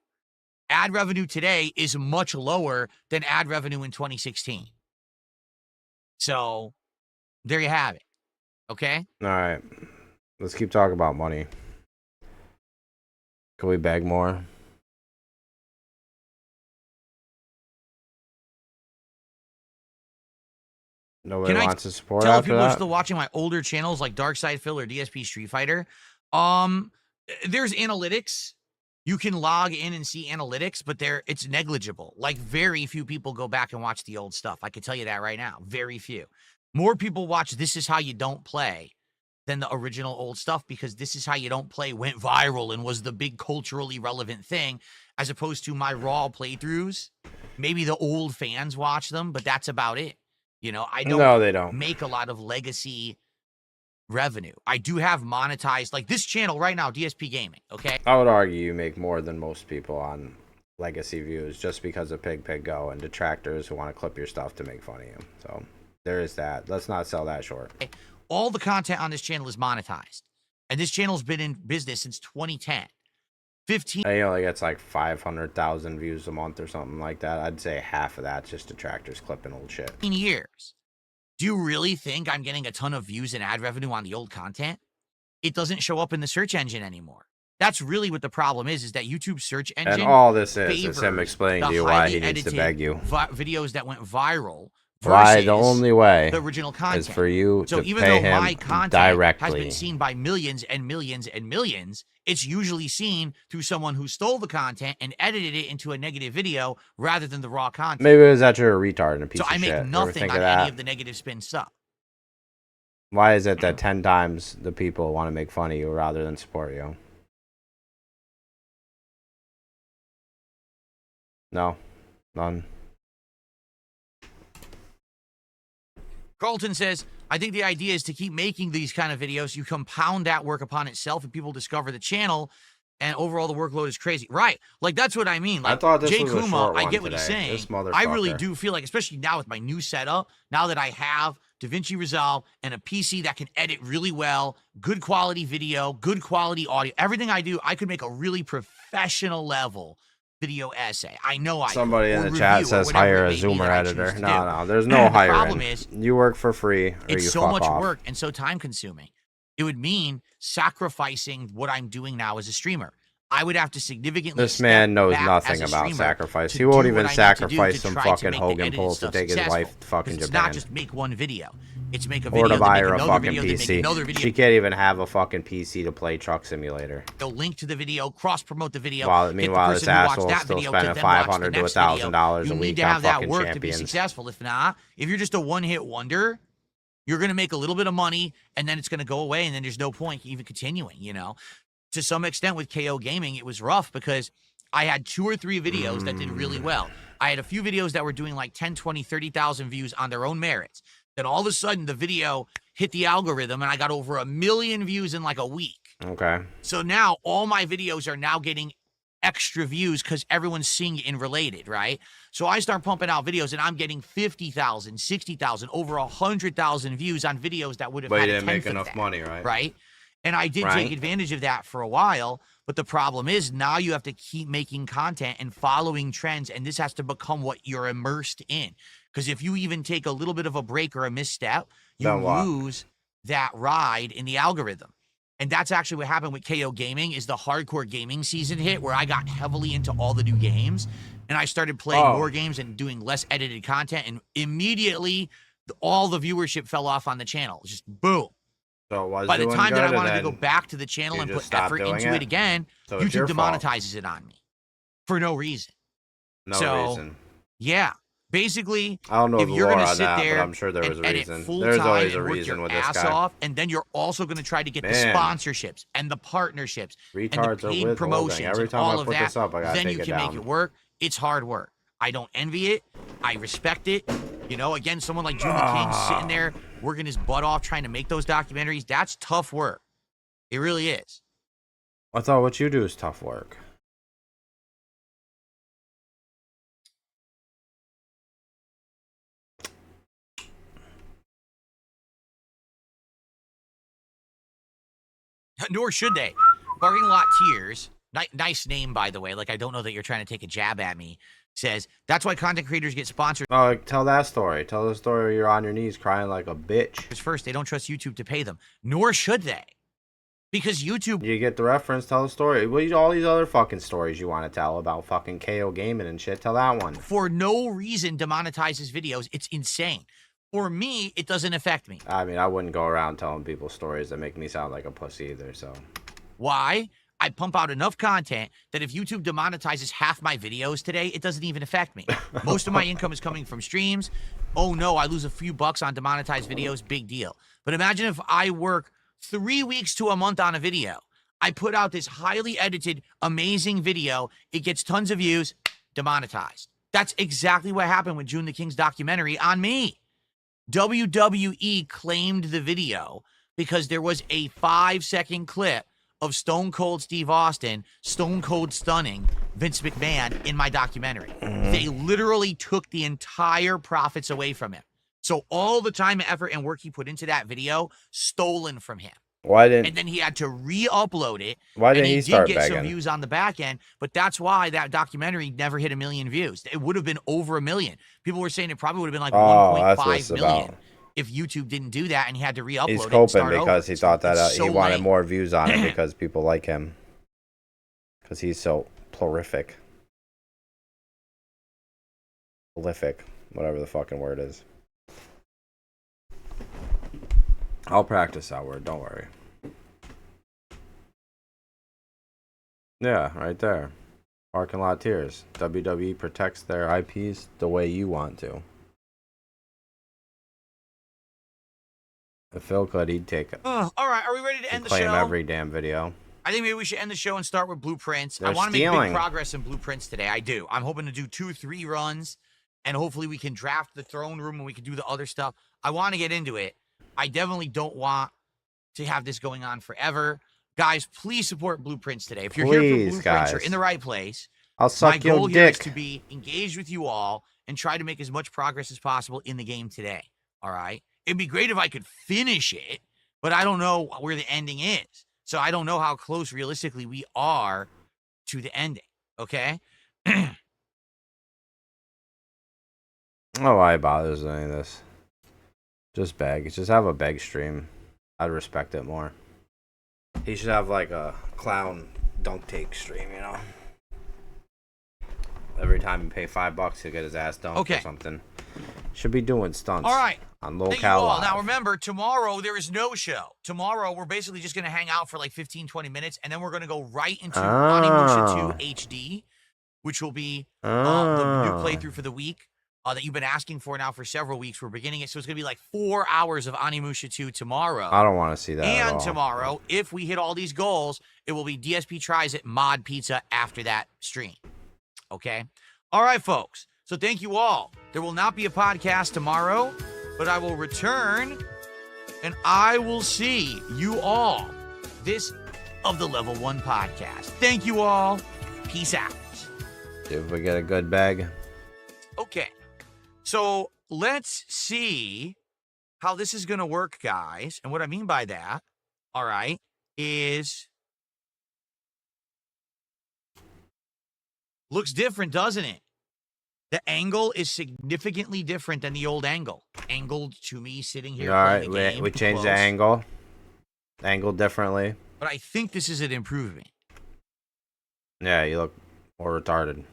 Ad revenue today is much lower than ad revenue in 2016. So, there you have it. Okay? All right. Let's keep talking about money. Can we beg more? Nobody Can I wants to support Tell if after people are that? still watching my older channels like darksydephil or DSP Street Fighter. There's analytics. You can log in and see analytics, but it's negligible. Like, very few people go back and watch the old stuff. I can tell you that right now. Very few. More people watch This Is How You Don't Play than the original old stuff, because This Is How You Don't Play went viral and was the big culturally relevant thing, as opposed to my raw playthroughs. Maybe the old fans watch them, but that's about it. You know, I don't No, they don't. make a lot of legacy revenue. I do have monetized, like this channel right now, DSP Gaming, okay? I would argue you make more than most people on legacy views just because of Pig Go and detractors who want to clip your stuff to make fun of you. So there is that. Let's not sell that short. All the content on this channel is monetized. And this channel's been in business since 2010. 15 He only gets like 500,000 views a month or something like that. I'd say half of that's just detractors clipping old shit. years. Do you really think I'm getting a ton of views and ad revenue on the old content? It doesn't show up in the search engine anymore. That's really what the problem is that YouTube search engine And all this is him favors explaining the to you why highly he needs to edited beg you. videos that went viral Why versus the only way the original content. is for you So to even pay though him my content has directly. been seen by millions and millions and millions, it's usually seen through someone who stole the content and edited it into a negative video rather than the raw content. Maybe it was that you're a retard and a piece So of I make shit. Ever nothing think on of any that? of the negative spin stuff. Why is it that 10 times the people want to make fun of you rather than support you? No. None. Carlton says, I think the idea is to keep making these kind of videos. You compound that work upon itself and people discover the channel, and overall the workload is crazy. Right. Like, that's what I mean. Like, I thought this Jay was a Kuma, short I one get what he's today. saying. This motherfucker. I really do feel like, especially now with my new setup, now that I have DaVinci Resolve and a PC that can edit really well, good quality video, good quality audio, everything I do, I could make a really professional level video essay. I know I Somebody could, in or the chat review, or says whatever hire it a may be Zoomer that I choose editor. to No, do. no, there's no The hiring. problem is, you work for free or it's you so fuck much off. work and so time consuming. It would mean sacrificing what I'm doing now as a streamer. I would have to significantly. This man step knows back nothing as a about streamer sacrifice. to He won't do even what I need to do sacrifice to some try to fucking make the Hogan edited pulls to stuff take his successful. wife to fucking 'Cause it's Japan. not just make one video. It's make a Or video, to then buy make her a another fucking video, then make PC. another video. She can't even have a fucking PC to play Truck Simulator. They'll link to the video, cross-promote the video. While, get the meanwhile, this person who watched asshole is that still video spending to then watch the $500 to next $1,000 video. a You week need to on have that fucking work Champions. to be successful. If not, if you're just a one-hit wonder, you're going to make a little bit of money, and then it's going to go away, and then there's no point even continuing, you know? To some extent with KO Gaming, it was rough because I had 2 or 3 videos that did really well. I had a few videos that were doing like 10, 20, 30,000 views on their own merits. Then all of a sudden, the video hit the algorithm, and I got over 1 million views in like a week. Okay. So now all my videos are now getting extra views because everyone's seeing it in related, right? So I start pumping out videos, and I'm getting 50,000, 60,000, over 100,000 views on videos that would have But had you a didn't make tenth of enough that, money, right? right? And I did Right. take advantage of that for a while, but the problem is now you have to keep making content and following trends, and this has to become what you're immersed in. Because if you even take a little bit of a break or a misstep, you Then what? lose that ride in the algorithm. And that's actually what happened with KO Gaming is the hardcore gaming season hit where I got heavily into all the new games, and I started playing more games and doing less edited content, and immediately all the viewership fell off on the channel. Just boom. So it was By the doing time that I good, wanted to and go then back to the channel you and just put stopped effort doing into it again, So it's your YouTube fault. demonetizes it on me for no reason. No reason. Yeah. Basically, I don't know if the you're lore going to on sit that, there but I'm sure there was and a edit reason. full There's time always a and work reason your with this ass guy. off, and then you're also going to try to get the Man. sponsorships and the partnerships and the Retards are paid withholding. promotions Every and time all I of put that. this up, I gotta Then take you it can down. make it work. It's hard work. I don't envy it. I respect it. You know, again, someone like June the King sitting there working his butt off trying to make those documentaries. That's tough work. It really is. I thought what you do is tough work. Nor should they. Parking Lot Tears, nice name, by the way. Like, I don't know that you're trying to take a jab at me. Says, that's why content creators get sponsored. Oh, tell that story. Tell the story where you're on your knees crying like a bitch. First, they don't trust YouTube to pay them. Nor should they. Because YouTube... You get the reference, tell the story. All these other fucking stories you want to tell about fucking KO gaming and shit, tell that one. For no reason demonetizes videos. It's insane. For me, it doesn't affect me. I mean, I wouldn't go around telling people stories that make me sound like a pussy either, so... Why? I pump out enough content that if YouTube demonetizes half my videos today, it doesn't even affect me. Most of my income is coming from streams. Oh no, I lose a few bucks on demonetized videos, big deal. But imagine if I work 3 weeks to a month on a video. I put out this highly edited, amazing video. It gets tons of views, demonetized. That's exactly what happened with June the King's documentary on me. WWE claimed the video because there was a 5-second clip of Stone Cold Steve Austin, Stone Cold stunning Vince McMahon in my documentary. They literally took the entire profits away from him. So all the time, effort, and work he put into that video, stolen from him. Why didn't... And then he had to re-upload it. Why didn't he start did get some begging? views on the back end, but that's why that documentary never hit 1 million views. It would have been over 1 million. People were saying it probably would have been like that's what 1.5 it's million about. if YouTube didn't do that and he had to re-upload He's it and coping start because over. he thought that It's he so wanted lame. more views on it because people like him. Because he's so prolific. Prolific. Whatever the fucking word is. I'll practice that word, don't worry. Yeah, right there. Parking Lot Tears. WWE protects their IPs the way you want to. If Phil could, he'd take it. All right, are we ready to end the Claim show? every damn video. I think maybe we should end the show and start with blueprints. I They're want to make stealing. big progress in blueprints today. I do. I'm hoping to do 2-3 runs, and hopefully we can draft the throne room and we can do the other stuff. I want to get into it. I definitely don't want to have this going on forever. Guys, please support blueprints today. If you're here for Please, blueprints, you're guys. in the right place. I'll My suck goal your here is dick. to be engaged with you all and try to make as much progress as possible in the game today. All right? It'd be great if I could finish it, but I don't know where the ending is. So I don't know how close realistically we are to the ending. Okay? Oh, why bothers any of this? Just beg. Just have a beg stream. I'd respect it more. He should have like a clown dunk take stream, you know? Every time you pay $5, he'll get his ass dunked Okay. or something. Should be doing stunts. All right. On Thank you locale. all. Live. Now remember, tomorrow there is no show. Tomorrow we're basically just going to hang out for like 15-20 minutes, and then we're going to go right into Animeuproar 2 HD, which will be the new playthrough for the week that you've been asking for now for several weeks. We're beginning it, so it's going to be like 4 hours of Animeuproar 2 tomorrow. I don't want to see that at And all. tomorrow, if we hit all these goals, it will be DSP tries at Mod Pizza after that stream. Okay? All right, folks. So thank you all. There will not be a podcast tomorrow, but I will return and I will see you all this of the Level 1 podcast. Thank you all. Peace out. If we get a good bag. Okay. So let's see how this is going to work, guys. And what I mean by that, all right, is looks different, doesn't it? The angle is significantly different than the old angle. Angled to me sitting here. All right, playing the game we too changed the close. angle. Angled differently. But I think this is an improvement. Yeah, you look more retarded.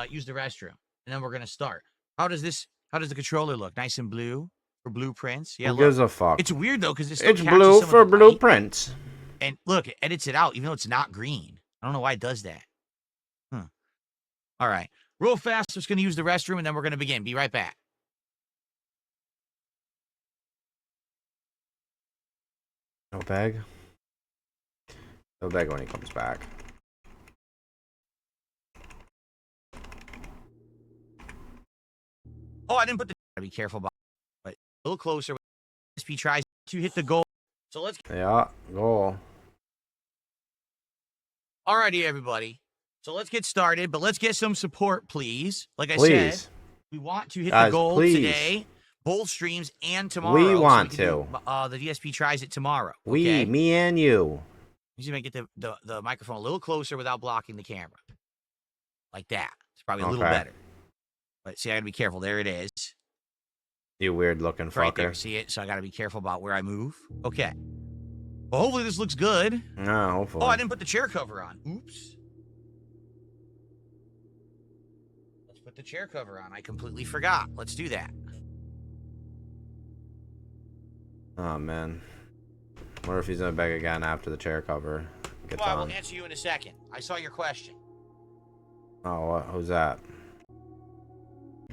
use the restroom, and then we're gonna start. How does the controller look? Nice and blue for blueprints. Yeah, Who look. gives a fuck? It's weird though because It's blue for blueprints. And look, it edits it out even though it's not green. I don't know why it does that. All right, real fast. Just gonna use the restroom, and then we're gonna begin. Be right back. No bag. No bag when he comes back. Oh, I didn't put the. Gotta be careful about. But a little closer. SP tries to hit the goal. So let's. Yeah, goal. Alrighty, everybody. So let's get started, but let's get some support, please. Like I Please. said, we want to hit Guys, the goal please. today, both streams, and tomorrow. We want so the DSP tries it tomorrow. We, okay? me and you. He's gonna get the microphone a little closer without blocking the camera, like that. It's probably a little Okay. better. But see, I gotta be careful. There it is, You weird looking right there. fucker. See it? So I gotta be careful about where I move. Okay. Well, hopefully this looks good. No, hopefully. Oh, I didn't put the chair cover on. Oops. Let's put the chair cover on. I completely forgot. Let's do that. Oh man. Wonder if he's gonna beg again after the chair cover gets Well, I will on. answer you in a second. I saw your question. Oh, what? Who's that?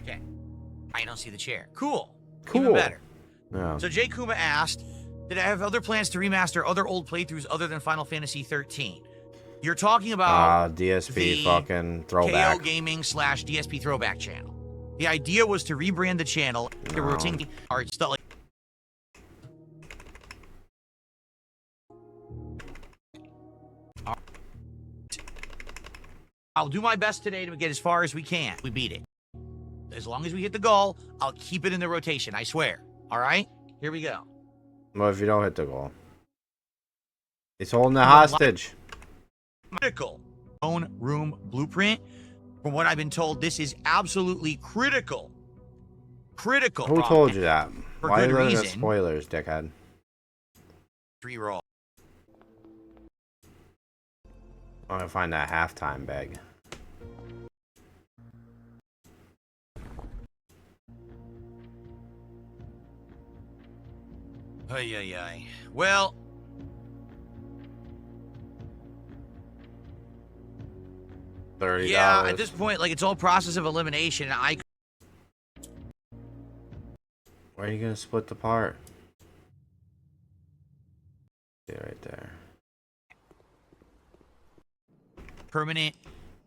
Okay. I don't see the chair. Cool. Cool. Even better. Yeah. So Jay Kuma asked, did I have other plans to remaster other old playthroughs other than Final Fantasy 13? You're talking about DSP the fucking KO throwback. Gaming / DSP Throwback channel. The idea was to rebrand the channel. There were art stuff like. I'll do my best today to get as far as we can. We beat it. As long as we hit the goal, I'll keep it in the rotation. I swear. All right? Here we go. What if you don't hit the goal? He's holding the hostage. Critical. Own room blueprint. From what I've been told, this is absolutely critical. Critical. Who told you that? For Why are good you looking at reason. spoilers, dickhead? Reroll. I'm gonna find that halftime bag. Ay, ay, ay. Well, $30. yeah, at this point, like, it's all process of elimination. And Where are you gonna split the part? See right there. permanent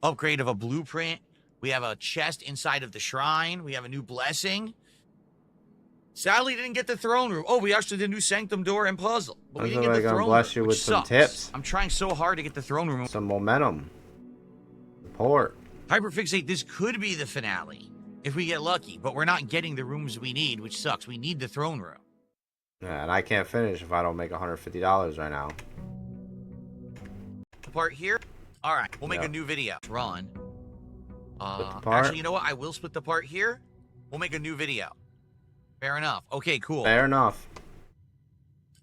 upgrade of a blueprint. We have a chest inside of the shrine. We have a new blessing. Sadly, didn't get the throne room. Oh, we actually did a new sanctum door and puzzle. But we didn't get the gonna throne bless room, you which with some sucks. tips. I'm trying so hard to get the throne room. Some momentum. Support. Hyperfixate, this could be the finale if we get lucky, but we're not getting the rooms we need, which sucks. We need the throne room. Yeah, and I can't finish if I don't make $150 right now. The part here? All right, we'll make Yeah. a new video. Run. Split the part? Actually, you know what? I will split the part here. We'll make a new video. Fair enough. Okay, cool. Fair enough.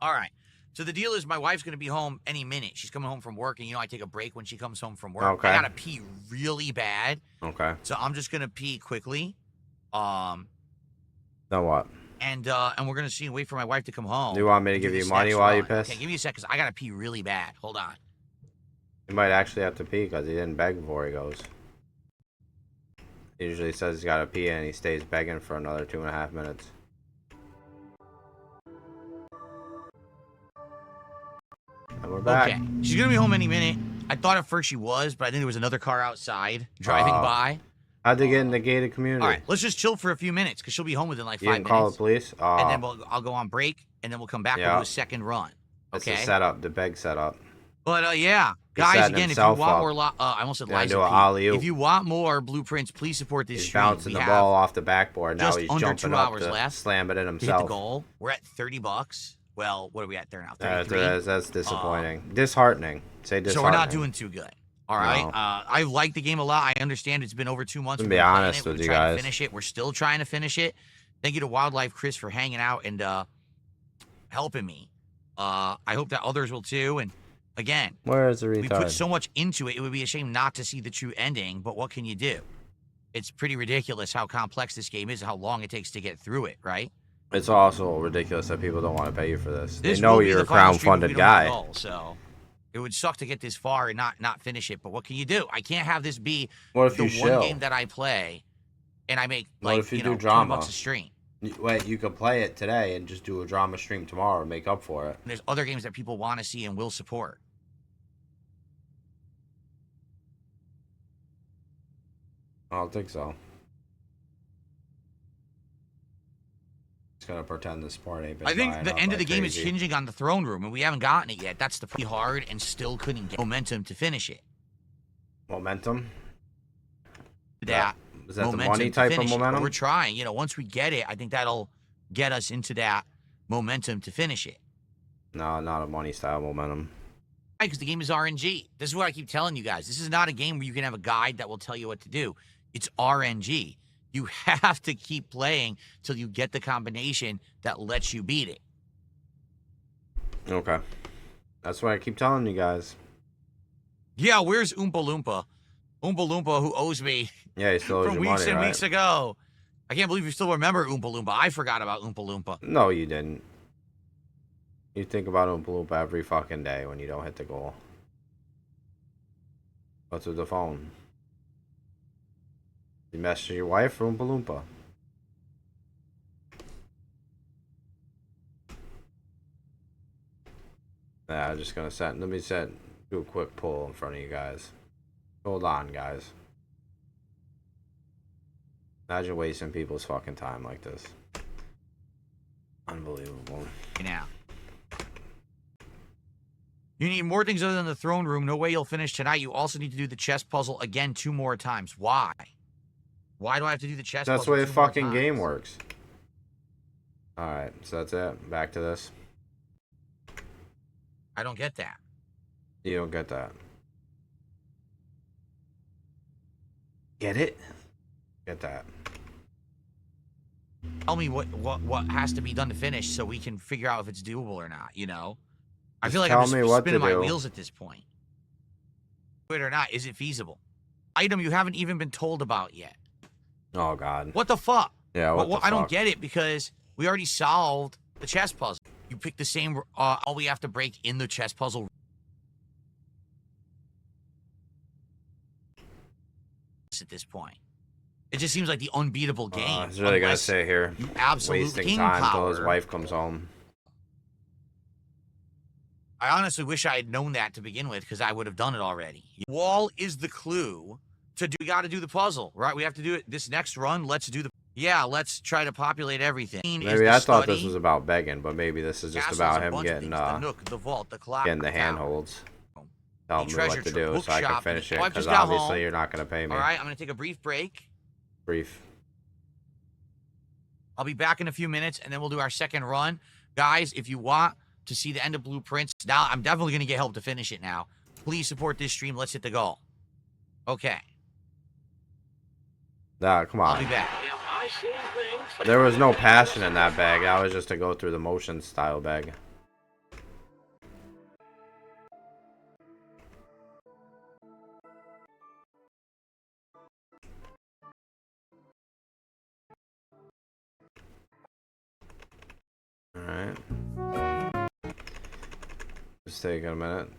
All right. So the deal is my wife's going to be home any minute. She's coming home from work, and, you know, I take a break when she comes home from work. Okay. I got to pee really bad. Okay. So I'm just going to pee quickly. Then what? And we're going to see and wait for my wife to come home. Do you want me to give Do you this money next while you run. piss? Okay, give me a sec, because I got to pee really bad. Hold on. He might actually have to pee because he didn't beg before he goes. He usually says he's got to pee and he stays begging for another 2.5 minutes. And we're back. Okay. She's going to be home any minute. I thought at first she was, but I think there was another car outside driving by. How'd they get in the gated community? All right, let's just chill for a few minutes, because she'll be home within like You 5 didn't minutes. call the police? And then I'll go on break, and then we'll come back. Yeah. We'll do a second run. That's Okay. the setup, the beg setup. But yeah, He's guys, setting again, if you himself want up. more, I almost said Gonna Liza do a P. alley-oop. If you want more blueprints, please support this He's stream. bouncing We the have ball off the backboard. Now just he's under jumping 2 up hours to left slam it in to hit the himself. goal. We're at $30. Well, what are we at there now? That's, 33. that's disappointing. Disheartening. Say disheartening. So we're not doing too good. All right. No. I like the game a lot. I understand it's been over 2 months. To we've be been playing honest it. with We're you trying to guys. finish it. We're still trying to finish it. Thank you to Wildlife Chris for hanging out and helping me. I hope that others will too. And again, Where is the we put retard? so much into it. It would be a shame not to see the true ending. But what can you do? It's pretty ridiculous how complex this game is and how long it takes to get through it, right? It's also ridiculous that people don't want to pay you for this. This They know will be you're the a final stream if we crowdfunded don't guy. get gold, so it would suck to get this far and not finish it. But what can you do? I can't have this be What if the you one shill? game that I play and I make What like if you you do know drama? $20 a stream. Wait, you could play it today and just do a drama stream tomorrow and make up for it. And there's other games that people want to see and will support. I don't think so. Just gonna pretend this part ain't been I think buying the up end of the like game is crazy. hinging on the throne room, and we haven't gotten it yet. That's the pretty hard and still couldn't get momentum to finish it. Momentum? That Is that the momentum money to type of finish it. But momentum? we're trying. You know, once we get it, I think that'll get us into that momentum to finish it. No, not a money style momentum. Right, because the game is RNG. This is what I keep telling you guys. This is not a game where you can have a guide that will tell you what to do. It's RNG. You have to keep playing till you get the combination that lets you beat it. Okay. That's what I keep telling you guys. Yeah, where's Oompa Loompa? Oompa Loompa, who owes me Yeah, you still owes from your weeks money, and right? weeks ago. I can't believe you still remember Oompa Loompa. I forgot about Oompa Loompa. No, you didn't. You think about Oompa Loompa every fucking day when you don't hit the goal. What's with the phone? You message your wife or Oompa Loompa? Nah, I'm just gonna do a quick pull in front of you guys. Hold on, guys. Imagine wasting people's fucking time like this. Unbelievable. Now, you need more things other than the throne room. No way you'll finish tonight. You also need to do the chess puzzle again 2 more times. Why? Why do I have to do the chess puzzle? That's the way the 2 more fucking game times? works. Alright, so that's it. Back to this. I don't get that. You don't get that. Get it? Get that. Tell me what has to be done to finish so we can figure out if it's doable or not, you know? I Just feel like tell I'm just me what to spinning my do. wheels at this point. Do it or not, is it feasible? Item you haven't even been told about yet. Oh, God. What the fuck? Yeah, what the I don't fuck? get it because we already solved the chess puzzle. You pick the same, all we have to break in the chess puzzle. At this point. It just seems like the unbeatable game. He's really gonna unless sit here you absolute wasting king time until power. his wife comes home. I honestly wish I had known that to begin with because I would have done it already. Wall is the clue to do. We got to do the puzzle, right? We have to do it this next run. Let's do the. Yeah, let's try to populate everything. Maybe I thought this was about begging, but maybe this is just Castles, about a him bunch of getting things, the nook, the vault, the clock, getting the tower. handholds. Tell me treasure what to trove, do so I can bookshop. finish Oh, it. I've Because just got obviously home. you're not gonna pay me. All right, I'm gonna take a brief break. Brief. I'll be back in a few minutes, and then we'll do our second run. Guys, if you want to see the end of Blueprints, now I'm definitely going to get help to finish it now. Please support this stream. Let's hit the goal. Okay. Nah, come I'll be on. back. There was no passion in that bag. That was just to go through the motion style bag. Alright. Just taking a minute.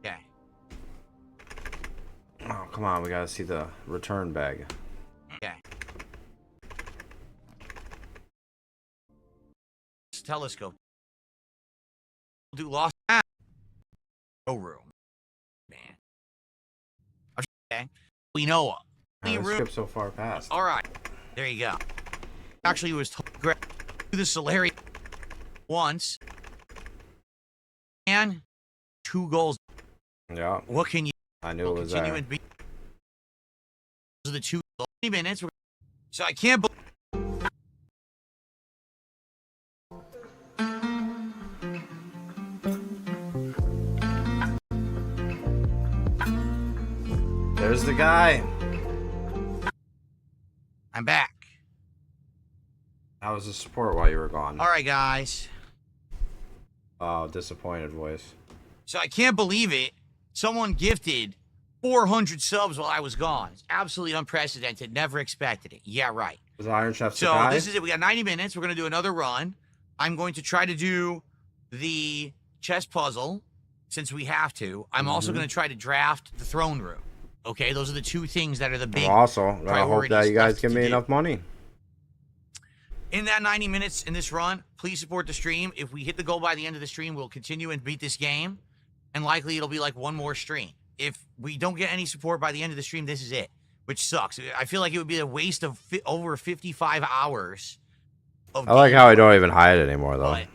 Okay. Oh, come on. We gotta see the return bag. Okay. This telescope. We'll do lost. No room. Man. Okay. We know. I Room. skipped so far past. All right. There you go. Actually, it was great. Do the Solari once. And 2 goals. Yeah, What can you I knew it was continue there. and be? Those are the 2 minutes. So I can't believe. There's the guy. I'm back. How was the support while you were gone? All right, guys. Oh, disappointed voice. So I can't believe it. Someone gifted 400 subs while I was gone. It's absolutely unprecedented. Never expected it. Yeah, right. Was Iron Chef So Sakai? this is it. We got 90 minutes. We're going to do another run. I'm going to try to do the chess puzzle since we have to. I'm also going to try to draft the throne room. Okay, those are the two things that are the big Also, I hope priorities that you guys left give to me do. enough money. In that 90 minutes in this run, please support the stream. If we hit the goal by the end of the stream, we'll continue and beat this game. And likely it'll be like one more stream. If we don't get any support by the end of the stream, this is it, which sucks. I feel like it would be a waste of over 55 hours of I like game how I time. don't even hide it anymore, though. But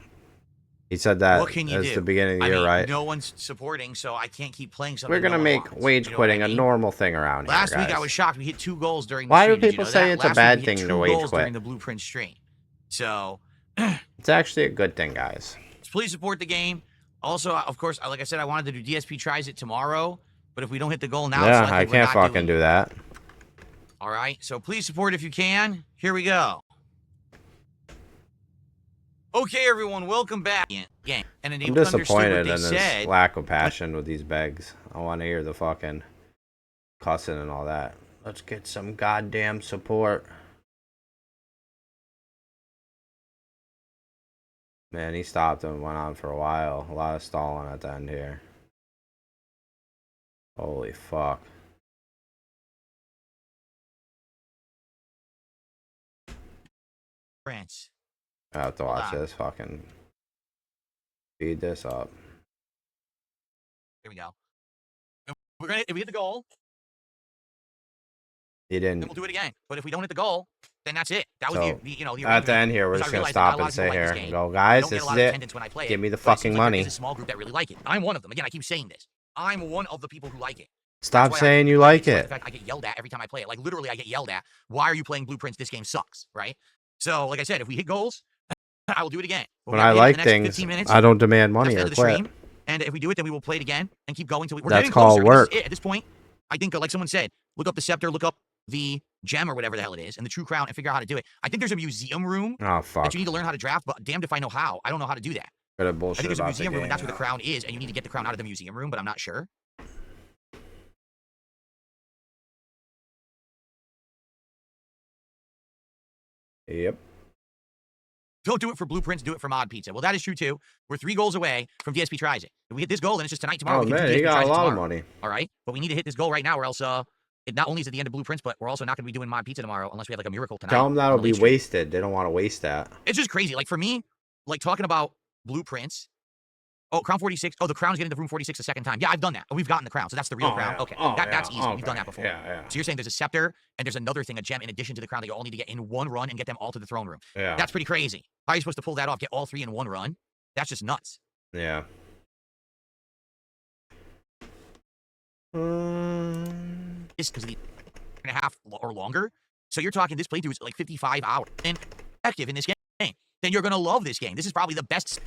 He said that what can you as do? the beginning of the I year, mean, right? no one's supporting, so I can't keep playing something. We're going to no one make wants, wage you know quitting what I mean? a normal thing around here, Last week guys. I was shocked. We hit 2 goals during the Why do stream. Did you people know say that? it's a Last bad week we hit thing 2 to wage goals quit? during the Blueprint stream. So It's actually a good thing, guys. please support the game. Also, of course, like I said, I wanted to do DSP tries it tomorrow, but if we don't hit the goal now, it's Yeah, likely I we're can't not fucking doing it. do that. All right, so please support if you can. Here we go. Okay, everyone, welcome back. Game. And I'm anyone understood disappointed what in they this said. lack of passion with these begs. I want to hear the fucking cussing and all that. Let's get some goddamn support. Man, he stopped and went on for a while. A lot of stalling at the end here. Holy fuck. France. I have to Hold watch on. this fucking speed this up. Here we go. If we hit the goal, He then didn't. we'll do it again. But if we don't hit the goal, then that's it. That was So, the at the arrangement. end here, we're Because just I gonna realized that not stop a lot and of people sit like here this and game. go, I guys, don't get this a is lot of it. attendance when I play it. Give me the but it fucking seems like money. there's a small group that really like it. I'm one of them. Again, I keep saying this. I'm one of the people who like it. Stop That's why saying I you play like despite it. the fact I get yelled at every time I play it. Like literally, I get yelled at. Why are you playing Blueprints? This game sucks, right? So, like I said, if we hit goals, I will do it again. But we When have I to hit it in like the next things, 15 minutes. I don't demand That's money the or end of the quit. stream. And if we do it, then we will play it again and keep going until we're That's getting called closer. work. This is it. At this point, I think, like someone said, look up the scepter, look up the gem or whatever the hell it is, and the true crown, and figure out how to do it. I think there's a museum room Oh, fuck. that you need to learn how to draft, but damned if I know how. I don't know how to do that. Bit of I think bullshit there's a about museum the room, and that's game. where the crown is, and you need to get the crown out of the museum room, but I'm not sure. Yep. Don't do it for Blueprints, do it for Mod Pizza. Well, that is true, too. We're 3 goals away from DSP Tries It. If we hit this goal, then it's just tonight, tomorrow. Oh, we can man, do he DSP got Tries a It lot of tomorrow. money. All right? But we need to hit this goal right now, or else it not only is it the end of Blueprints, but we're also not going to be doing Mod Pizza tomorrow unless we have like a miracle tonight. Tell them that'll on the be late stream. wasted. They don't want to waste that. It's just crazy. Like for me, like talking about Blueprints. Oh, Crown 46. Oh, the crown's getting to room 46 a second time. Yeah, I've done that. We've gotten the crown, so that's the real crown. Yeah. Okay, Oh, that's yeah. easy. Okay. We've done that before. Yeah. So you're saying there's a scepter and there's another thing, a gem in addition to the crown that you all need to get in one run and get them all to the throne room. Yeah. That's pretty crazy. How are you supposed to pull that off? Get all 3 in one run? That's just nuts. Yeah. It's because of the and a half or longer. So you're talking this playthrough is like 55 hours and effective in this game. Then you're gonna love this game. This is probably the best.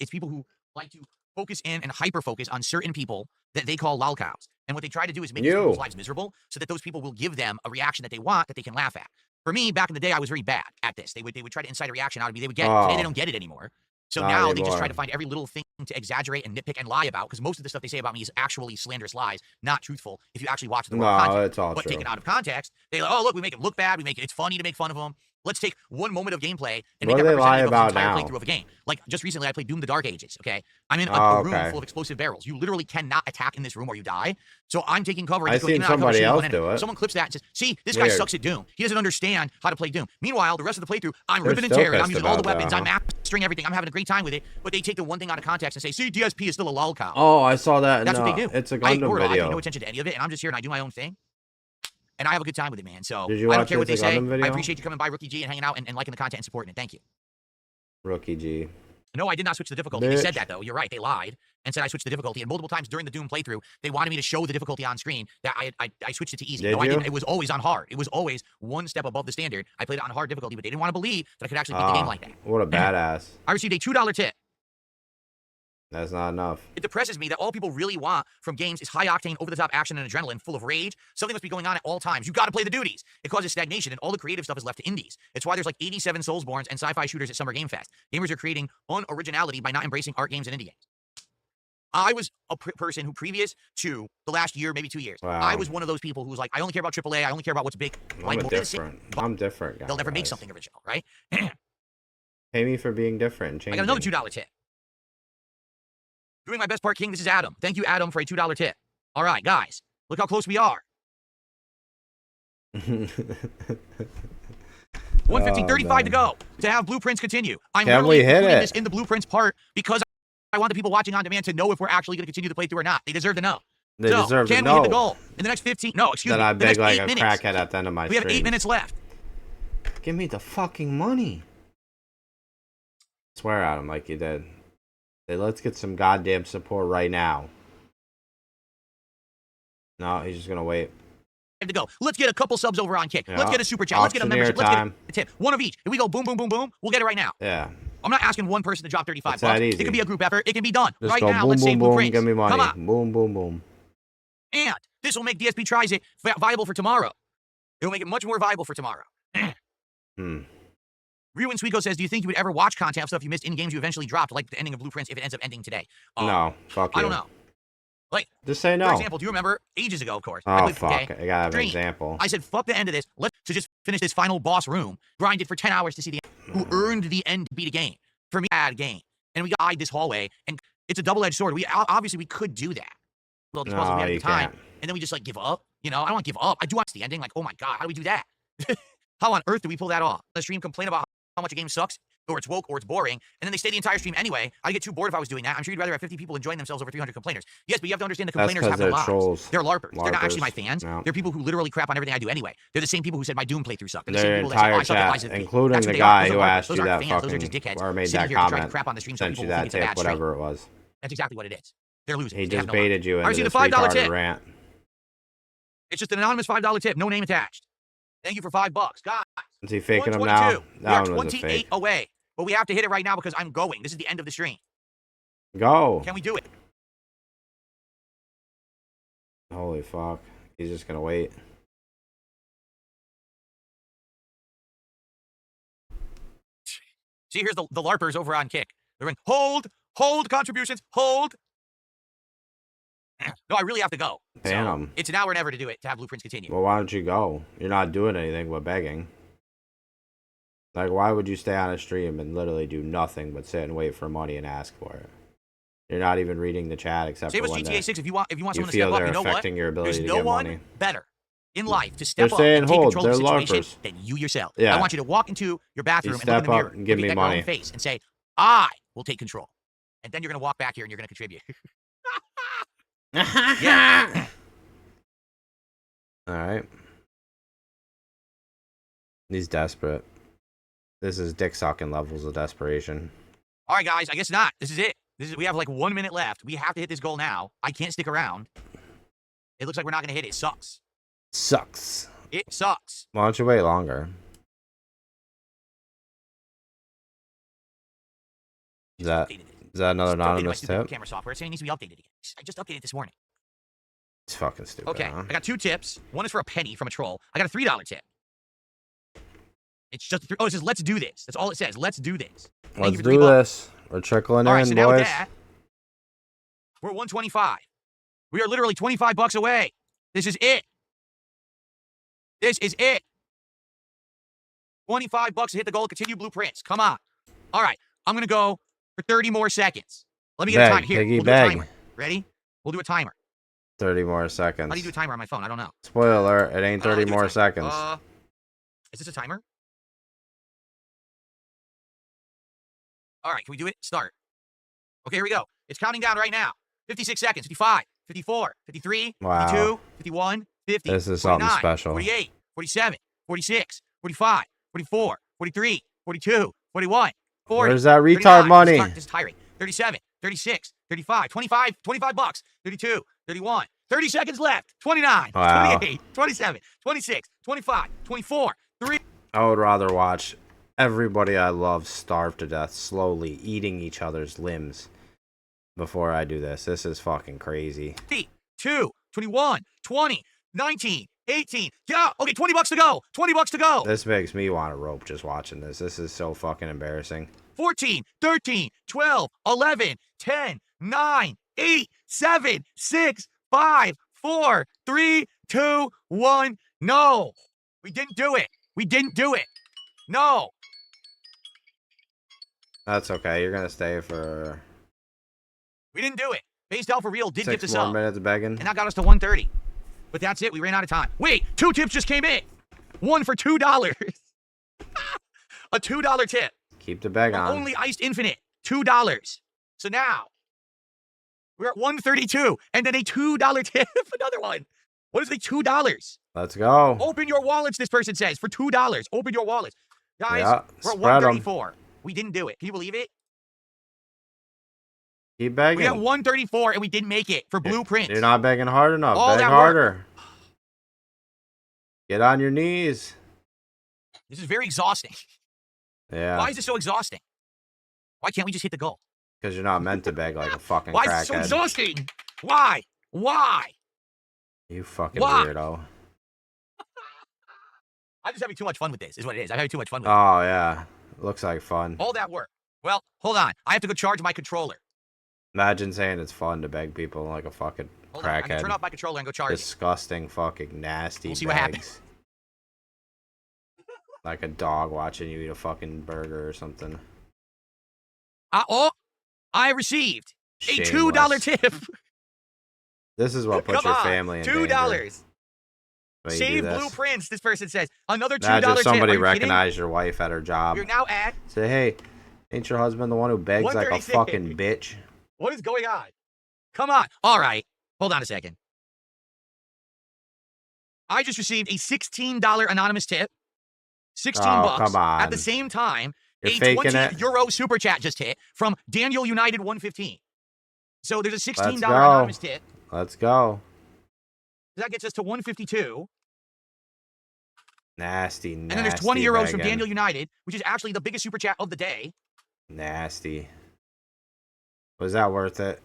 It's people who like to focus in and hyper focus on certain people that they call lolcows. And what they try to do is make these people's lives miserable so that those people will give them a reaction that they want that they can laugh at. For me, back in the day, I was very bad at this. They would try to incite a reaction out of me. They would get it. Today, they don't get it anymore. So Not now they just anymore. try to find every little thing to exaggerate and nitpick and lie about, because most of the stuff they say about me is actually slanderous lies, not truthful if you actually watch the raw No, content. it's all But true. taken out of context, they like, oh, look, we make him look bad. It's funny to make fun of him. Let's take one moment of gameplay and What make do that they lie representative of about the entire now? playthrough of a game. Like, just recently, I played Doom the Dark Ages, okay? I'm in a Oh, room okay. full of explosive barrels. You literally cannot attack in this room or you die. So I'm taking cover. And I've just going in seen and out of cover, somebody shooting else one do enemy. it. Someone clips that and says, see, this guy Weird. sucks at Doom. He doesn't understand how to play Doom. Meanwhile, the rest of the playthrough, I'm They're ripping and still tearing. I'm pissed using all the about weapons. that, I'm mastering everything. I'm having a great time with it. But they take the one thing out of context and say, see, DSP is still a lol cow. Oh, I saw that. That's what they do. It's a I ignore Gundam it all. I pay video. no attention to any of it, and I'm just here and I do my own thing. And I have a good time with it, man. So Did you I don't watch care what they It's a say. Gundam video? I appreciate you coming by, Rookie G, and hanging out and liking the content and supporting it. Thank you. Rookie G. No, I did not switch the difficulty. They said Bitch. that, though. You're right. They lied and said I switched the difficulty. And multiple times during the Doom playthrough, they wanted me to show the difficulty on screen that I switched it to easy. Did No, I you? didn't. It was always on hard. It was always one step above the standard. I played it on hard difficulty, but they didn't want to believe that I could actually beat the game like that. What a badass. I received a $2 tip. That's not enough. It depresses me that all people really want from games is high-octane, over-the-top action and adrenaline, full of rage. Something must be going on at all times. You got to play the duties. It causes stagnation, and all the creative stuff is left to indies. It's why there's like 87 Soulsborns and sci-fi shooters at Summer Game Fest. Gamers are creating unoriginality by not embracing art games and indie games. I was a person who, previous to the last year, maybe 2 years, I was one of those people who was like, I only care about AAA. I only care about what's big. I'm different. I'm different, guys. They'll never make something original, right? Pay me for being different. I got another $2 tip. Doing my best part, King. This is Adam. Thank you, Adam, for a $2 tip. All right, guys. Look how close we are. 115, 35 to go to have blueprints continue. I'm literally including this in the blueprints part because I want the people watching on demand to know if we're actually going to continue the playthrough or not. They deserve to know. They deserve to know. Can we hit the goal in the next 15? No, excuse me. Then I beg like a minutes. crackhead at the end of my stream. We have 8 minutes left. Give me the fucking money. Swear at him like you did. Say, let's get some goddamn support right now. No, he's just gonna wait. To go. Let's get a couple subs over on Kick. Yeah. Let's get a super chat. Let's get a membership. Let's get a tip. One of each. If we go boom, boom, boom, boom, we'll get it right now. Yeah. I'm not asking one person to drop 35 it's bucks. That easy. It can be a group effort. It can be done just right go now. Boom, let's boom, save boom, blueprints. give me money. Come on. Boom, boom, boom. And this will make DSP Tries It viable for tomorrow. It will make it much more viable for tomorrow. Ruin Sweeko says, do you think you would ever watch content of stuff you missed in games you eventually dropped, like the ending of Blueprints, if it ends up ending today? No, fuck you. I don't know. Like, just say no. For example, do you remember ages ago, of course? Oh, fuck. I gotta have an example. I said, fuck the end of this. Let's just finish this final boss room. Grind it for 10 hours to see the end. Who earned the end to beat a game? For me, bad game. And we guide this hallway, and it's a double-edged sword. Obviously, we could do that. Well, these puzzles we had at the time, and then we just, like, give up. You know, I don't want to give up. I do want to see the ending. Like, oh, my God, how do we do that? How on earth do we pull that off? The stream complain about how much a game sucks, or it's woke, or it's boring, and then they stay the entire stream anyway. I'd get too bored if I was doing that. I'm sure you'd rather have 50 people enjoying themselves over 300 complainers. Yes, but you have to understand the complainers have their lives. Trolls. They're LARPers. They're not actually my fans. No. They're people who literally crap on everything I do anyway. They're the same people who said my Doom playthrough sucked. They're the same people that say, oh, I suck at including the guy who asked you that fucking, or made that comment, crap on the stream, sent you that tape, whatever it was. That's exactly what it is. They're losing. He just baited you into this retarded rant. It's just an anonymous $5 tip, no name attached. Thank you for $5, guys. Is he faking them now? We are 28 away, but we have to hit it right now because I'm going. This is the end of the stream. Go. Can we do it? Holy fuck. He's just gonna wait. See, here's the LARPers over on Kick. They're in, hold contributions, hold. No, I really have to go. Damn. It's an hour and ever to do it, to have Blueprints continue. Well, why don't you go? You're not doing anything but begging. Like, why would you stay on a stream and literally do nothing but sit and wait for money and ask for it? You're not even reading the chat except for when GTA 6 if you want someone to feel step they're up, you know affecting what? your ability There's to no get one money. better in life to step up saying and take control of the They're situation LARPers. than you yourself. Yeah. I want you to walk into your bathroom and look in the mirror and give me at money. your own face and say, I will take control. And then you're going to walk back here and you're going to contribute. Yeah. All right. He's desperate. This is dick sucking levels of desperation. All right, guys. I guess not. This is it. We have like 1 minute left. We have to hit this goal now. I can't stick around. It looks like we're not going to hit it. It sucks. Sucks. It sucks. Why don't you wait longer? Is that another anonymous tip? Camera software saying it needs to be updated again. I just updated it this morning. It's fucking stupid. Okay, huh? I got 2 tips. One is for a penny from a troll. I got a $3 tip. It's just it says let's do this. That's all it says. Let's do this. Let's do this. We're trickling in, so boys. now with that, we're 125. We are literally $25 away. This is it. This is it. $25 to hit the goal. Continue Blueprints. Come on. All right, I'm gonna go for 30 more seconds. Let me get a timer here. We'll do a timer. Ready? We'll do a timer. 30 more seconds. How do you do a timer on my phone? I don't know. Spoiler alert, it ain't 30 more seconds. Is this a timer? All right, can we do it? Start. Okay, here we go. It's counting down right now. 56 seconds. 55, 54, 53, 52, 51, 50, this is 49, something special. 48, 47, 46, 45, 44, 43, 42, 41, 40. Where's that retard money? This is tiring. 37, 36, 35, 25, $25, 32, 31, 30 seconds left, 29, 28, 27, 26, 25, 24, 3. I would rather watch everybody I love starve to death slowly, eating each other's limbs, before I do this. This is fucking crazy. 2, 21, 20, 19, 18. Yeah, okay, $20 to go. $20 to go. This makes me want to rope just watching this. This is so fucking embarrassing. 14, 13, 12, 11, 10, 9, 8, 7, 6, 5, 4, 3, 2, 1. No. We didn't do it. We didn't do it. No. That's okay. You're gonna stay for We didn't do it. Based out for real did get 6 this more up. minutes begging. And that got us to 130. But that's it. We ran out of time. Wait, 2 tips just came in. One for $2. A $2 tip. Keep the beg on. Only Iced Infinite. $2. So now we're at 132. And then a $2 tip. Another one. What is the $2? Let's go. Open your wallets, this person says, for $2. Open your wallets. Guys, Yeah, we're at spread 'em. 134. We didn't do it. Can you believe it? Keep begging. We got 134 and we didn't make it for blueprints. You're not begging hard enough. All Beg that harder. Get on your knees. This is very exhausting. Yeah. Why is this so exhausting? Why can't we just hit the goal? Because you're not meant to beg like a fucking Why crackhead. is it so exhausting? Why? Why? You fucking Why? weirdo. I'm just having too much fun with this, is what it is. I'm having too much fun with Oh, yeah. Looks like fun. it. All that work. Well, hold on. I have to go charge my controller. Imagine saying it's fun to beg people like a fucking Hold on. I'm going to turn crackhead. off my controller and go charge it. Disgusting, fucking nasty We'll see what happens. begs. Like a dog watching you eat a fucking burger or something. I received a Shameless. $2 tip. This is what puts Come your on. family in danger. $2. when you do Save this. blueprints, this person says. Another $2 Imagine tip. somebody Are you kidding? recognized your wife at her job. You're now at... Say, hey, ain't your husband the one who begs like a 136. fucking bitch? What is going on? Come on. All right. Hold on a second. I just received a $16 anonymous tip. 16 bucks. Come on. At the same time, You're a faking 20 it. euro super chat just hit from Daniel United 115. So there's a $16 Let's go. anonymous tip. Let's go. That gets us to 152. Nasty, And then there's 20 nasty euros from begging. Daniel United, which is actually the biggest super chat of the day, Nasty. Was that worth it?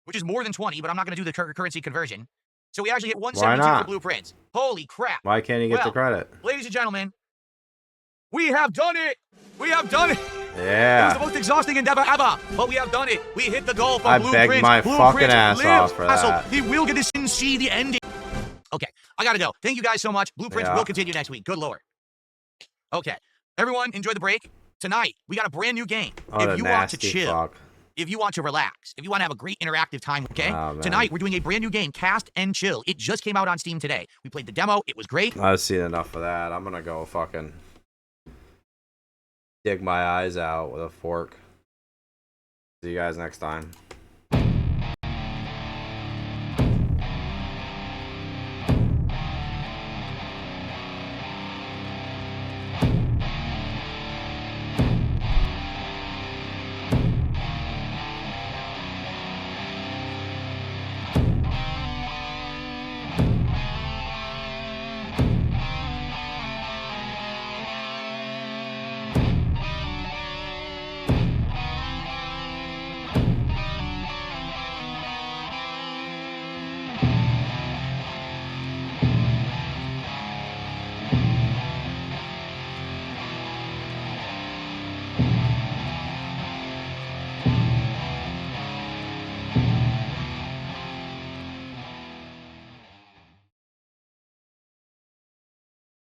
which is more than 20, but I'm not going to do the currency conversion. So we actually hit Why 172 for not? blueprints. Holy crap. Why can't he get the Well, credit? Ladies and gentlemen, we have done it. We have done it. It was the Yeah. most exhausting endeavor ever, but we have done it. We hit the goal for I blueprints. begged my Blueprints fucking ass lives off for Castle. that. He will get to see the ending. Okay, I gotta go. Thank you guys so much. Blueprints Yeah. will continue next week. Good lord. Okay, everyone, enjoy the break. Tonight, we got a brand new game. Oh, the If you want to nasty chill, fuck. if you want to relax, if you want to have a great interactive time, okay? Oh, man. Tonight, we're doing a brand new game, Cast and Chill. It just came out on Steam today. We played the demo. It was great. I've seen enough of that. I'm gonna go fucking dig my eyes out with a fork. See you guys next time.